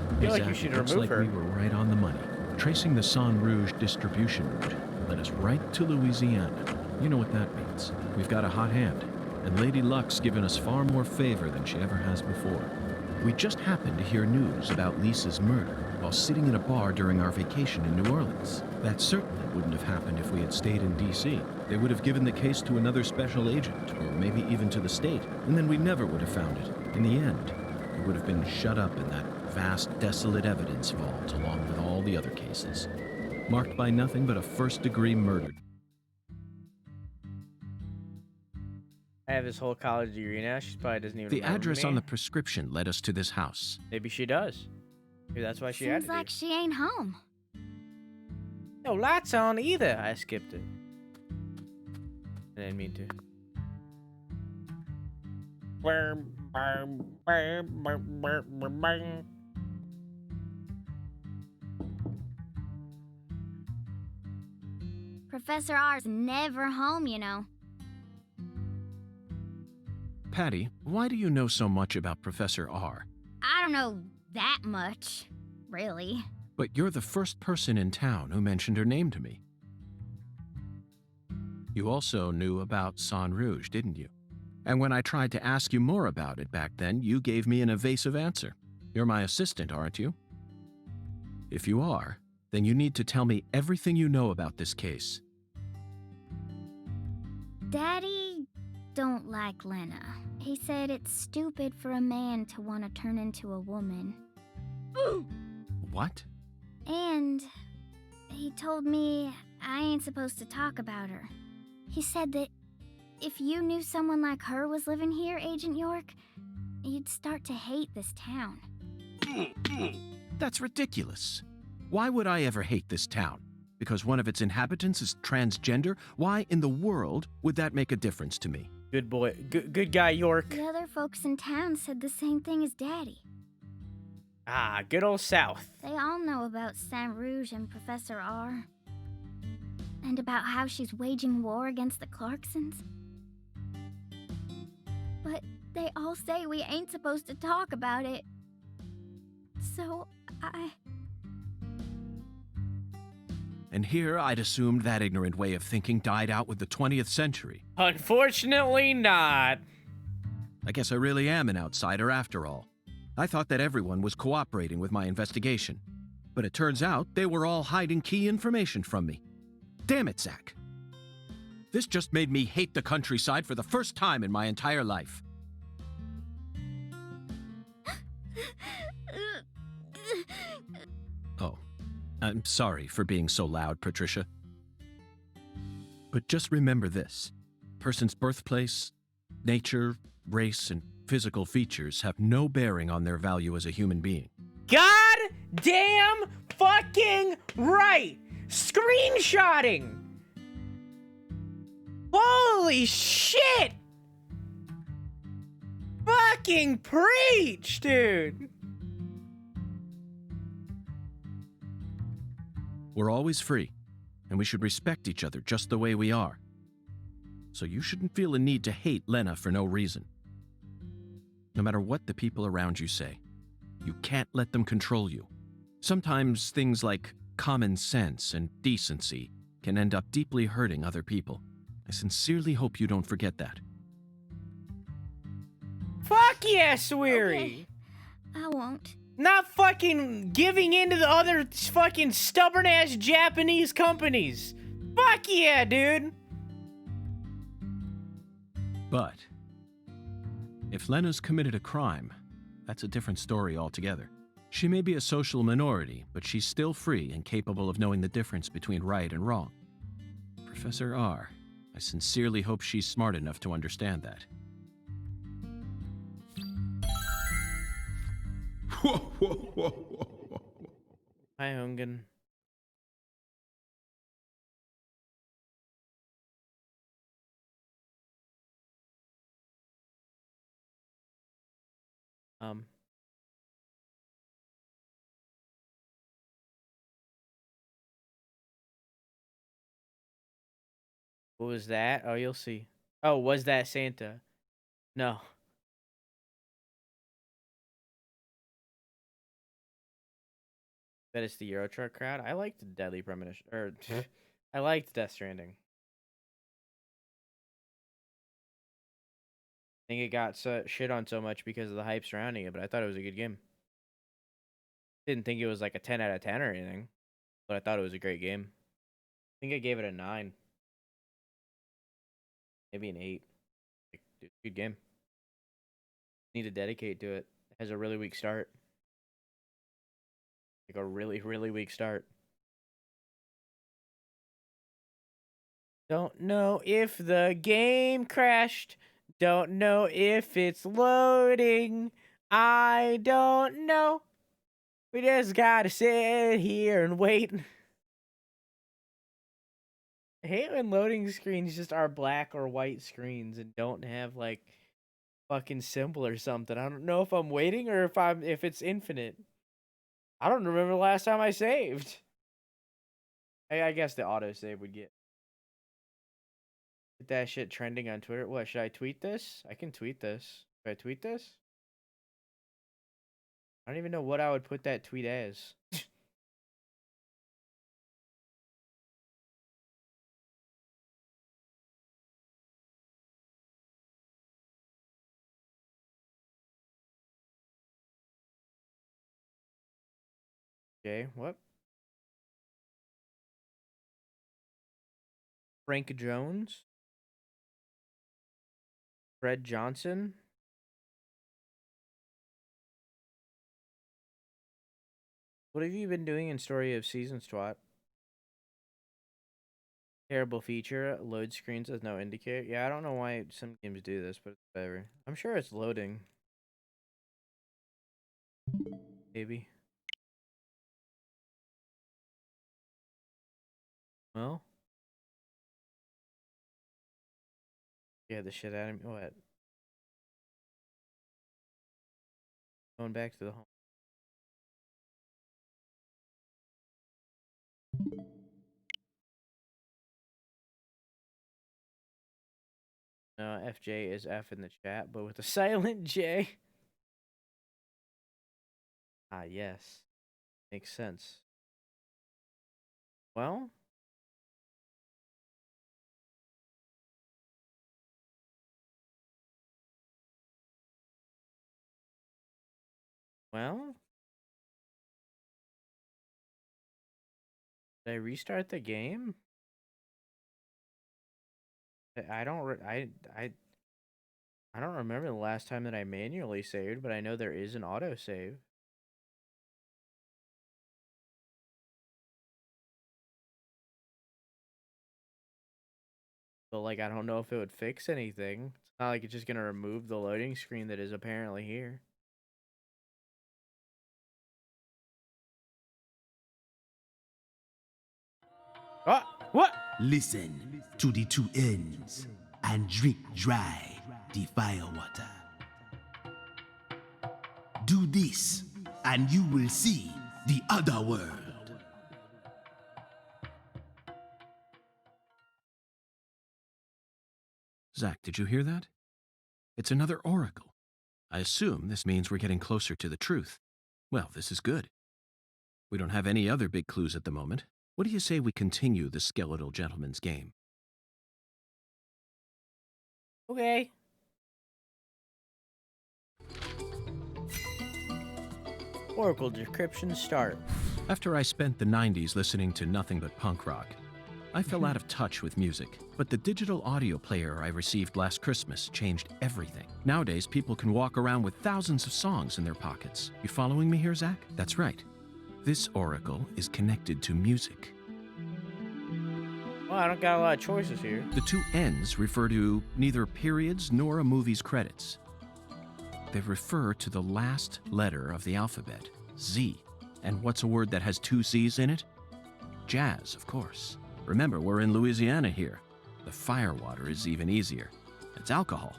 I feel like you should looks remove like her. we were right on the money. Tracing the San Rouge distribution route led us right to Louisiana. You know what that means. We've got a hot hand, and Lady Luck's given us far more favor than she ever has before. We just happened to hear news about Lisa's murder while sitting in a bar during our vacation in New Orleans. That certainly wouldn't have happened if we had stayed in D.C. They would have given the case to another special agent, or maybe even to the state, and then we never would have found it. In the end, it would have been shut up in that vast, desolate evidence vault along with all the other cases, marked by nothing but a first-degree murder. I have this whole college degree now. She probably doesn't even The remember address me. on the prescription led us to this house. Maybe she does. Maybe that's why she Seems added like it. she ain't home. No lights on either. I skipped it. I didn't mean to. Professor R's never home, you know. Patty, why do you know so much about Professor R? I don't know that much, really. But you're the first person in town who mentioned her name to me. You also knew about San Rouge, didn't you? And when I tried to ask you more about it back then, you gave me an evasive answer. You're my assistant, aren't you? If you are, then you need to tell me everything you know about this case. Daddy don't like Lena. He said it's stupid for a man to want to turn into a woman. What? And he told me I ain't supposed to talk about her. He said that if you knew someone like her was living here, Agent York, you'd start to hate this town. That's ridiculous. Why would I ever hate this town? Because one of its inhabitants is transgender? Why in the world would that make a difference to me? Good boy. Good guy, York. The other folks in town said the same thing as Daddy. Ah, good old South. They all know about Saint Rouge and Professor R. And about how she's waging war against the Clarksons. But they all say we ain't supposed to talk about it. So, And here I'd assumed that ignorant way of thinking died out with the 20th century. Unfortunately not. I guess I really am an outsider after all. I thought that everyone was cooperating with my investigation. But it turns out they were all hiding key information from me. Damn it, Zach. This just made me hate the countryside for the first time in my entire life. Oh, I'm sorry for being so loud, Patricia. But just remember this. Person's birthplace, nature, race, and physical features have no bearing on their value as a human being. God damn fucking right! Screenshotting! Holy shit! Fucking preach, dude! We're always free, and we should respect each other just the way we are. So you shouldn't feel a need to hate Lena for no reason. No matter what the people around you say, you can't let them control you. Sometimes things like common sense and decency can end up deeply hurting other people. I sincerely hope you don't forget that. Fuck yeah, Sweary! Okay. I won't. Not fucking giving in to the other fucking stubborn-ass Japanese companies. Fuck yeah, dude! But if Lena's committed a crime, that's a different story altogether. She may be a social minority, but she's still free and capable of knowing the difference between right and wrong. Professor R, I sincerely hope she's smart enough to understand that. Whoa, whoa, whoa, whoa, whoa. Hi, Hungan. What was that? Oh, you'll see. Oh, was that Santa? No. Bet it's the Euro Truck crowd. I liked the Deadly Premonition. Or, I liked Death Stranding. I think it got shit on so much because of the hype surrounding it, but I thought it was a good game. Didn't think it was like a 10 out of 10 or anything, but I thought it was a great game. I think I gave it a 9. Maybe an 8. Like, dude, good game. Need to dedicate to it. It has a really weak start. Like a really, really weak start. Don't know if the game crashed. Don't know if it's loading. I don't know. We just gotta sit here and wait. I hate when loading screens just are black or white screens and don't have like fucking symbol or something. I don't know if I'm waiting or if it's infinite. I don't remember the last time I saved. I guess the autosave would get that shit trending on Twitter. What, should I tweet this? I can tweet this. Should I tweet this? I don't even know what I would put that tweet as. Okay, what? Frank Jones? Fred Johnson? What have you been doing in Story of Seasons, twat? Terrible feature. Load screens with no indicator. Yeah, I don't know why some games do this, but whatever. I'm sure it's loading. Maybe. Well. Yeah, the shit out of me. What? Going back to the home. FJ is F in the chat, but with a silent J. Ah, yes. Makes sense. Well. Well. Did I restart the game? I don't remember the last time that I manually saved, but I know there is an autosave. But like I don't know if it would fix anything. It's not like it's just gonna remove the loading screen that is apparently here. Ah, what? Listen to the two ends and drink dry the firewater. Do this and you will see the other world. Zach, did you hear that? It's another oracle. I assume this means we're getting closer to the truth. Well, this is good. We don't have any other big clues at the moment. What do you say we continue the skeletal gentleman's game? Okay. Oracle description start. After I spent the 90s listening to nothing but punk rock, I fell out of touch with music. But the digital audio player I received last Christmas changed everything. Nowadays, people can walk around with thousands of songs in their pockets. You following me here, Zach? That's right. This oracle is connected to music. Well, I don't got a lot of choices here. The two ends refer to neither periods nor a movie's credits. They refer to the last letter of the alphabet, Z. And what's a word that has two Z's in it? Jazz, of course. Remember, we're in Louisiana here. The firewater is even easier. It's alcohol.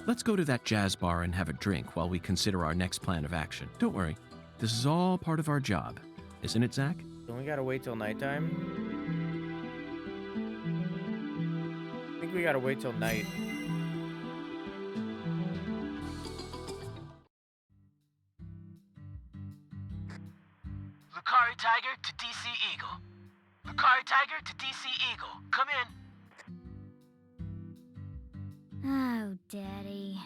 Let's go to that jazz bar and have a drink while we consider our next plan of action. Don't worry. This is all part of our job. Isn't it, Zach? Don't we gotta wait till nighttime? I think we gotta wait till night. Lucari Tiger to DC Eagle. Lucari Tiger to DC Eagle. Come in. Oh, Daddy.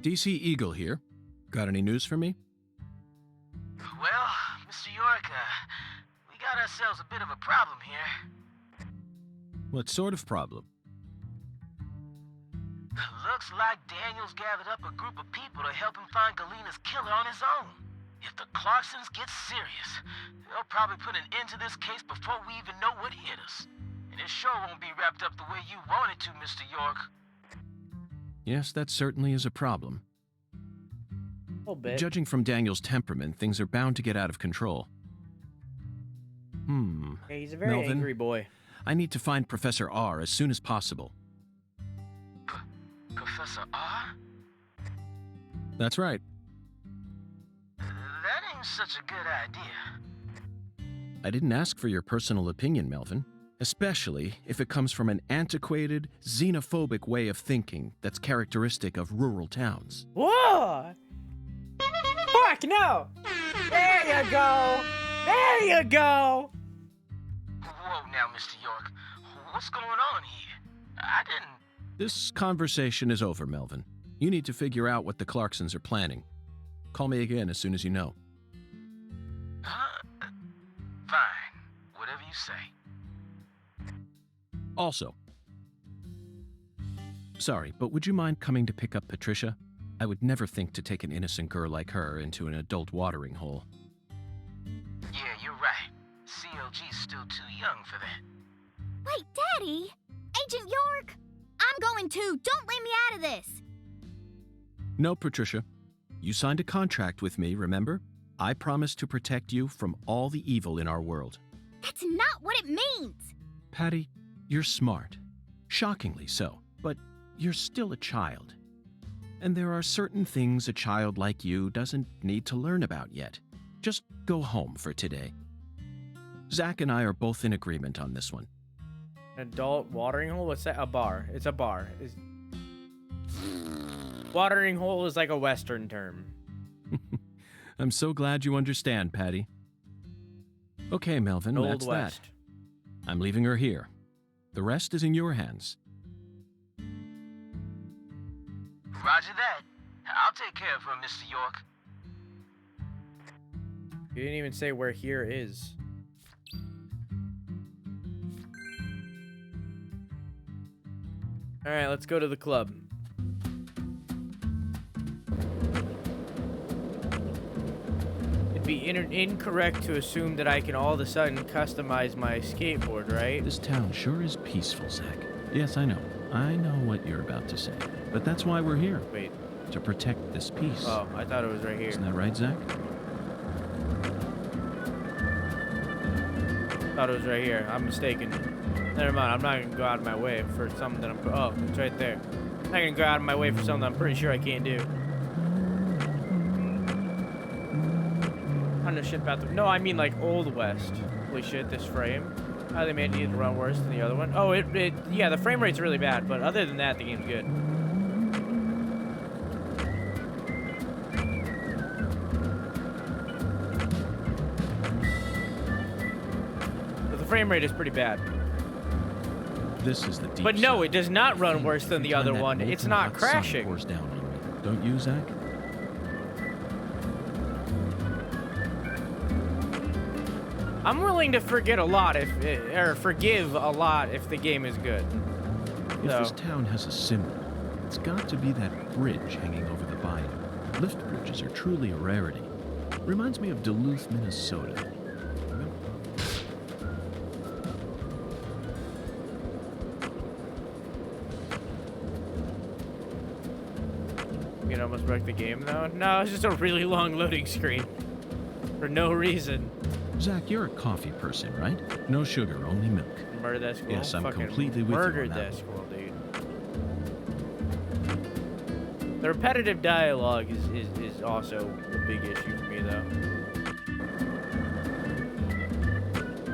DC Eagle here. Got any news for me? Well, Mr. York, we got ourselves a bit of a problem here. What sort of problem? Looks like Daniel's gathered up a group of people to help him find Galina's killer on his own. If the Clarksons get serious, they'll probably put an end to this case before we even know what hit us. And it sure won't be wrapped up the way you want it to, Mr. York. Yes, that certainly is a problem. A little bit. Judging from Daniel's temperament, things are bound to get out of control. Yeah, he's a very Melvin, angry boy. I need to find Professor R as soon as possible. Professor R? That's right. That ain't such a good idea. I didn't ask for your personal opinion, Melvin. Especially if it comes from an antiquated, xenophobic way of thinking that's characteristic of rural towns. Whoa! Fuck no! There you go! There you go! Whoa now, Mr. York. What's going on here? I didn't... This conversation is over, Melvin. You need to figure out what the Clarksons are planning. Call me again as soon as you know. Fine. Whatever you say. Also, sorry, but would you mind coming to pick up Patricia? I would never think to take an innocent girl like her into an adult watering hole. Yeah, you're right. CLG's still too young for that. Wait, Daddy! Agent York! I'm going too. Don't leave me out of this. No, Patricia. You signed a contract with me, remember? I promised to protect you from all the evil in our world. That's not what it means! Patty, you're smart. Shockingly so. But you're still a child. And there are certain things a child like you doesn't need to learn about yet. Just go home for today. Zach and I are both in agreement on this one. Adult watering hole? What's that? A bar. It's a bar. Watering hole is like a Western term. I'm so glad you understand, Patty. Okay, Melvin, Old that's West. that. I'm leaving her here. The rest is in your hands. Roger that. I'll take care of her, Mr. York. You didn't even say where here is. Alright, let's go to the club. It'd be incorrect to assume that I can all of a sudden customize my skateboard, right? This town sure is peaceful, Zach. Yes, I know. I know what you're about to say. But that's why we're here. Wait. To protect this peace. Oh, I thought it was right here. Isn't that right, Zach? Thought it was right here. I'm mistaken. Never mind. I'm not gonna go out of my way for something that I'm. Oh, it's right there. I'm not gonna go out of my way for something I'm pretty sure I can't do. I know shit about the. No, I mean like Old West. Holy shit! This frame. How they made it run worse than the other one. Oh, yeah, the frame rate's really bad, but other than that, the game's good. The frame rate is pretty bad. This is the deep But no, side. it does not run worse than the other one. It's not crashing. Pours down on me. Don't you, Zach? I'm willing to forgive a lot if the game is good. If this town has a symbol, it's got to be that bridge hanging over the bayou. Lift bridges are truly a rarity. Reminds me of Duluth, Minnesota. You almost broke the game though. No, it's just a really long loading screen for no reason. Zach, you're a coffee person, right? No sugar, only milk. Murder that squirrel. Yes, I'm Fucking completely with you on murdered that that one. squirrel, dude. The repetitive dialogue is also a big issue for me though.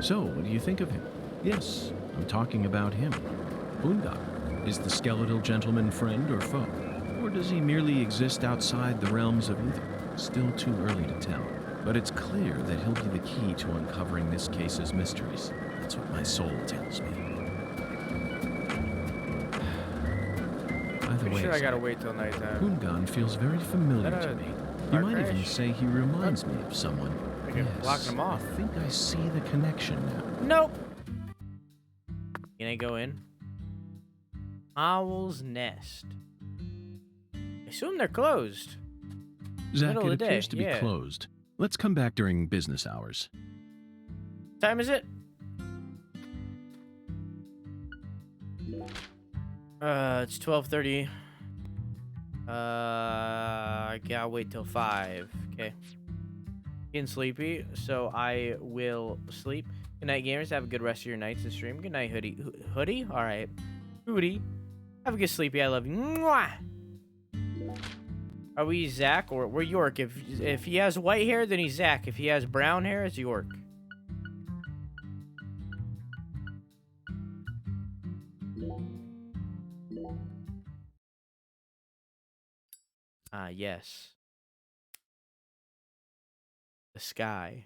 So, what do you think of him? Yes, I'm talking about him. Boondock. Is the skeletal gentleman friend or foe? Or does he merely exist outside the realms of either? Still too early to tell. But it's clear that he'll be the key to uncovering this case's mysteries. That's what my soul tells me. By the Pretty way, sure I gotta wait till nighttime. Kungan feels very familiar Is that to a me. You car might even crash? say he reminds me of someone. I can block him off. I think I see the connection now. Nope. Can I go in? Owl's Nest. I assume they're closed. Zach, Middle it of the appears day, to be yeah. closed. Let's come back during business hours. What time is it? It's 12:30. I gotta wait till 5. Okay. Getting sleepy, so I will sleep. Good night, gamers. Have a good rest of your nights and stream. Good night, Hoodie. Hoodie? All right. Hootie. Have a good sleepy. I love you. Mwah! Are we Zach or we're York? If he has white hair, then he's Zach. If he has brown hair, it's York. Ah, yes. The sky.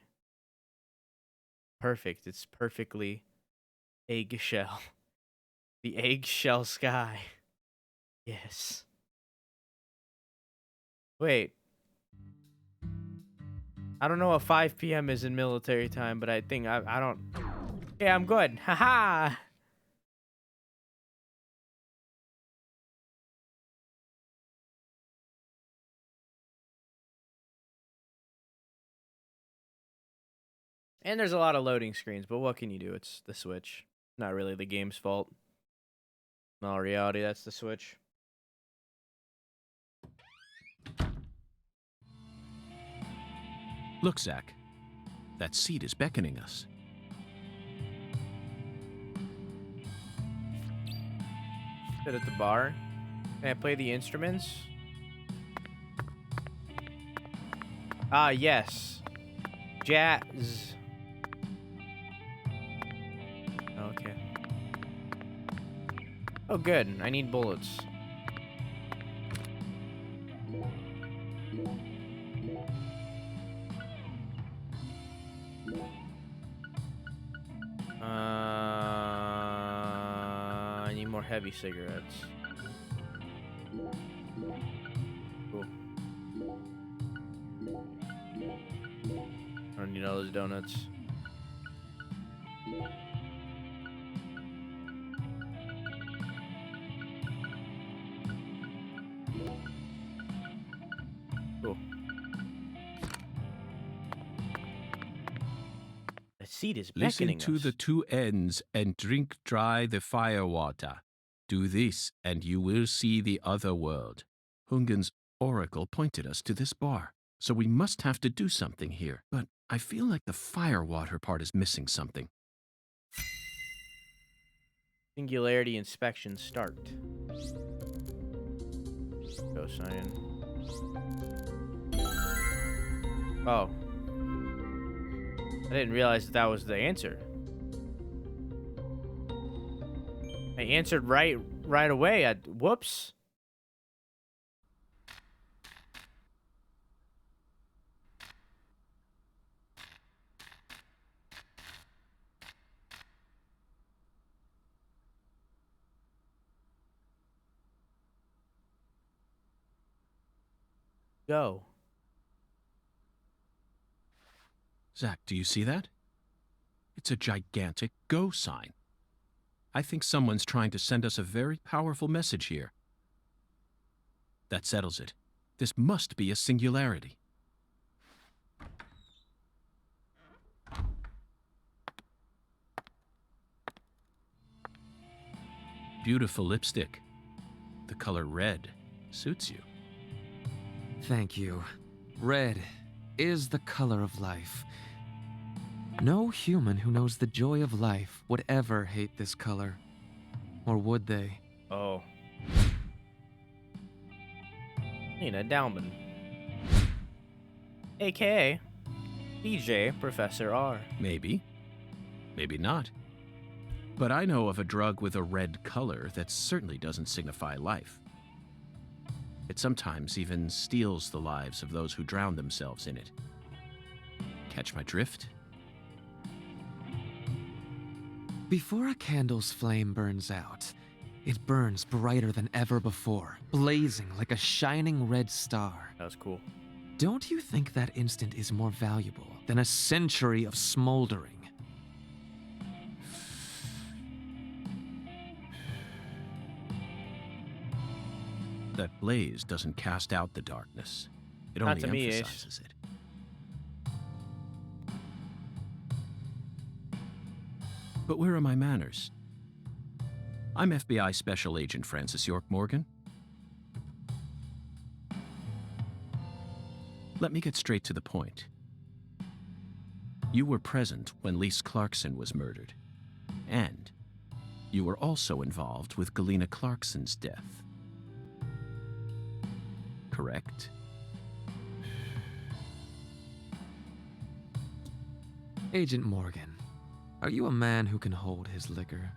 Perfect. It's perfectly eggshell. The eggshell sky. Yes. Wait. I don't know what 5 p.m. is in military time, but I think I don't. Yeah, I'm good. Haha. And there's a lot of loading screens, but what can you do? It's the Switch. Not really the game's fault. In all reality, that's the Switch. Look, Zach. That seat is beckoning us. Sit at the bar. Can I play the instruments? Ah, yes. Jazz. Okay. Oh, good. I need bullets. I need more heavy cigarettes. Cool. I don't need all those donuts. Cool. The seat is Listen beckoning to us. the two ends and drink dry the fire water. Do this, and you will see the other world. Hungen's oracle pointed us to this bar, so we must have to do something here. But I feel like the fire water part is missing something. Singularity inspection start. Go sign. Oh. I didn't realize that was the answer. I answered right away. Whoops. Go. Zach, do you see that? It's a gigantic go sign. I think someone's trying to send us a very powerful message here. That settles it. This must be a singularity. Beautiful lipstick. The color red suits you. Thank you. Red is the color of life. No human who knows the joy of life would ever hate this color. Or would they? Oh. Nina Dalman. AKA DJ Professor R. Maybe. Maybe not. But I know of a drug with a red color that certainly doesn't signify life. It sometimes even steals the lives of those who drown themselves in it. Catch my drift? Before a candle's flame burns out, it burns brighter than ever before, blazing like a shining red star. That was cool. Don't you think that instant is more valuable than a century of smoldering? That blaze doesn't cast out the darkness. It Not only to me, Ace. emphasizes it. But where are my manners? I'm FBI Special Agent Francis York Morgan. Let me get straight to the point. You were present when Lise Clarkson was murdered, and you were also involved with Galena Clarkson's death. Correct? Agent Morgan, are you a man who can hold his liquor?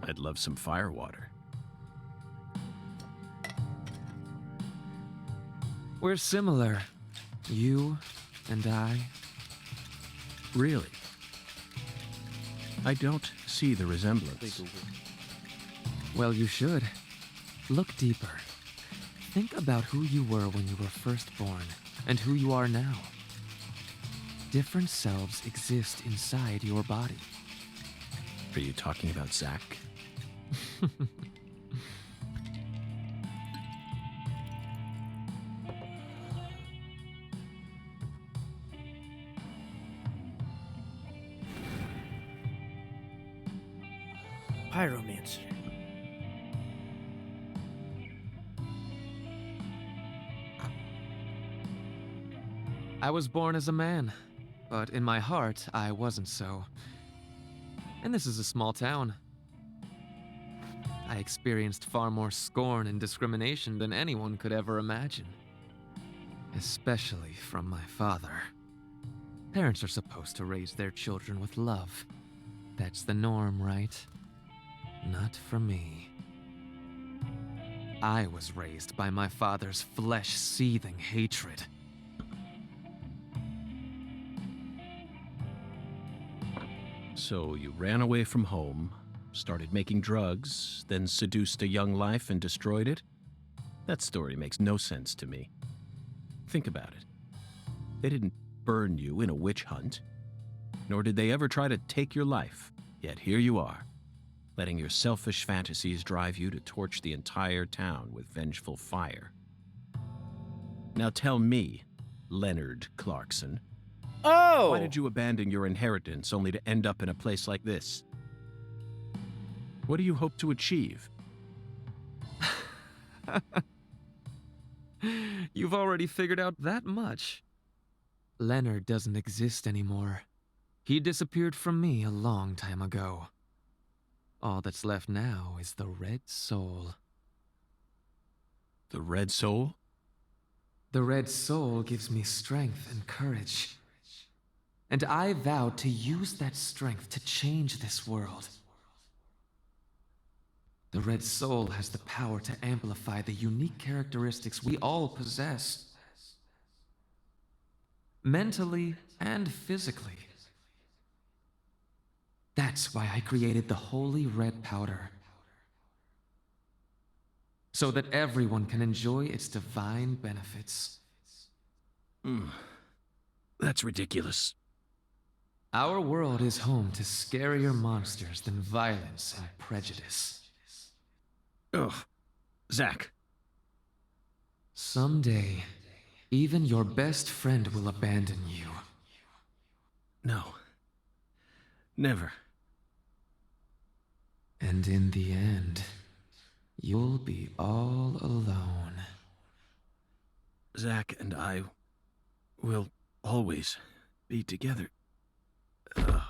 I'd love some firewater. We're similar. You and I. Really? I don't see the resemblance. Well, you should. Look deeper. Think about who you were when you were first born, and who you are now. Different selves exist inside your body. Are you talking about Zach? Pyromancer. I was born as a man, but in my heart, I wasn't so. And this is a small town. I experienced far more scorn and discrimination than anyone could ever imagine. Especially from my father. Parents are supposed to raise their children with love. That's the norm, right? Not for me. I was raised by my father's flesh-seething hatred. So you ran away from home, started making drugs, then seduced a young life and destroyed it? That story makes no sense to me. Think about it. They didn't burn you in a witch hunt, nor did they ever try to take your life. Yet here you are, letting your selfish fantasies drive you to torch the entire town with vengeful fire. Now tell me, Leonard Clarkson, Oh! why did you abandon your inheritance only to end up in a place like this? What do you hope to achieve? You've already figured out that much. Leonard doesn't exist anymore. He disappeared from me a long time ago. All that's left now is the Red Soul. The Red Soul? The Red Soul gives me strength and courage. And I vow to use that strength to change this world. The Red Soul has the power to amplify the unique characteristics we all possess. Mentally and physically. That's why I created the Holy Red Powder. So that everyone can enjoy its divine benefits. That's ridiculous. Our world is home to scarier monsters than violence and prejudice. Ugh. Zach. Someday, even your best friend will abandon you. No. Never. And in the end, you'll be all alone. Zach and I will always be together. Ugh.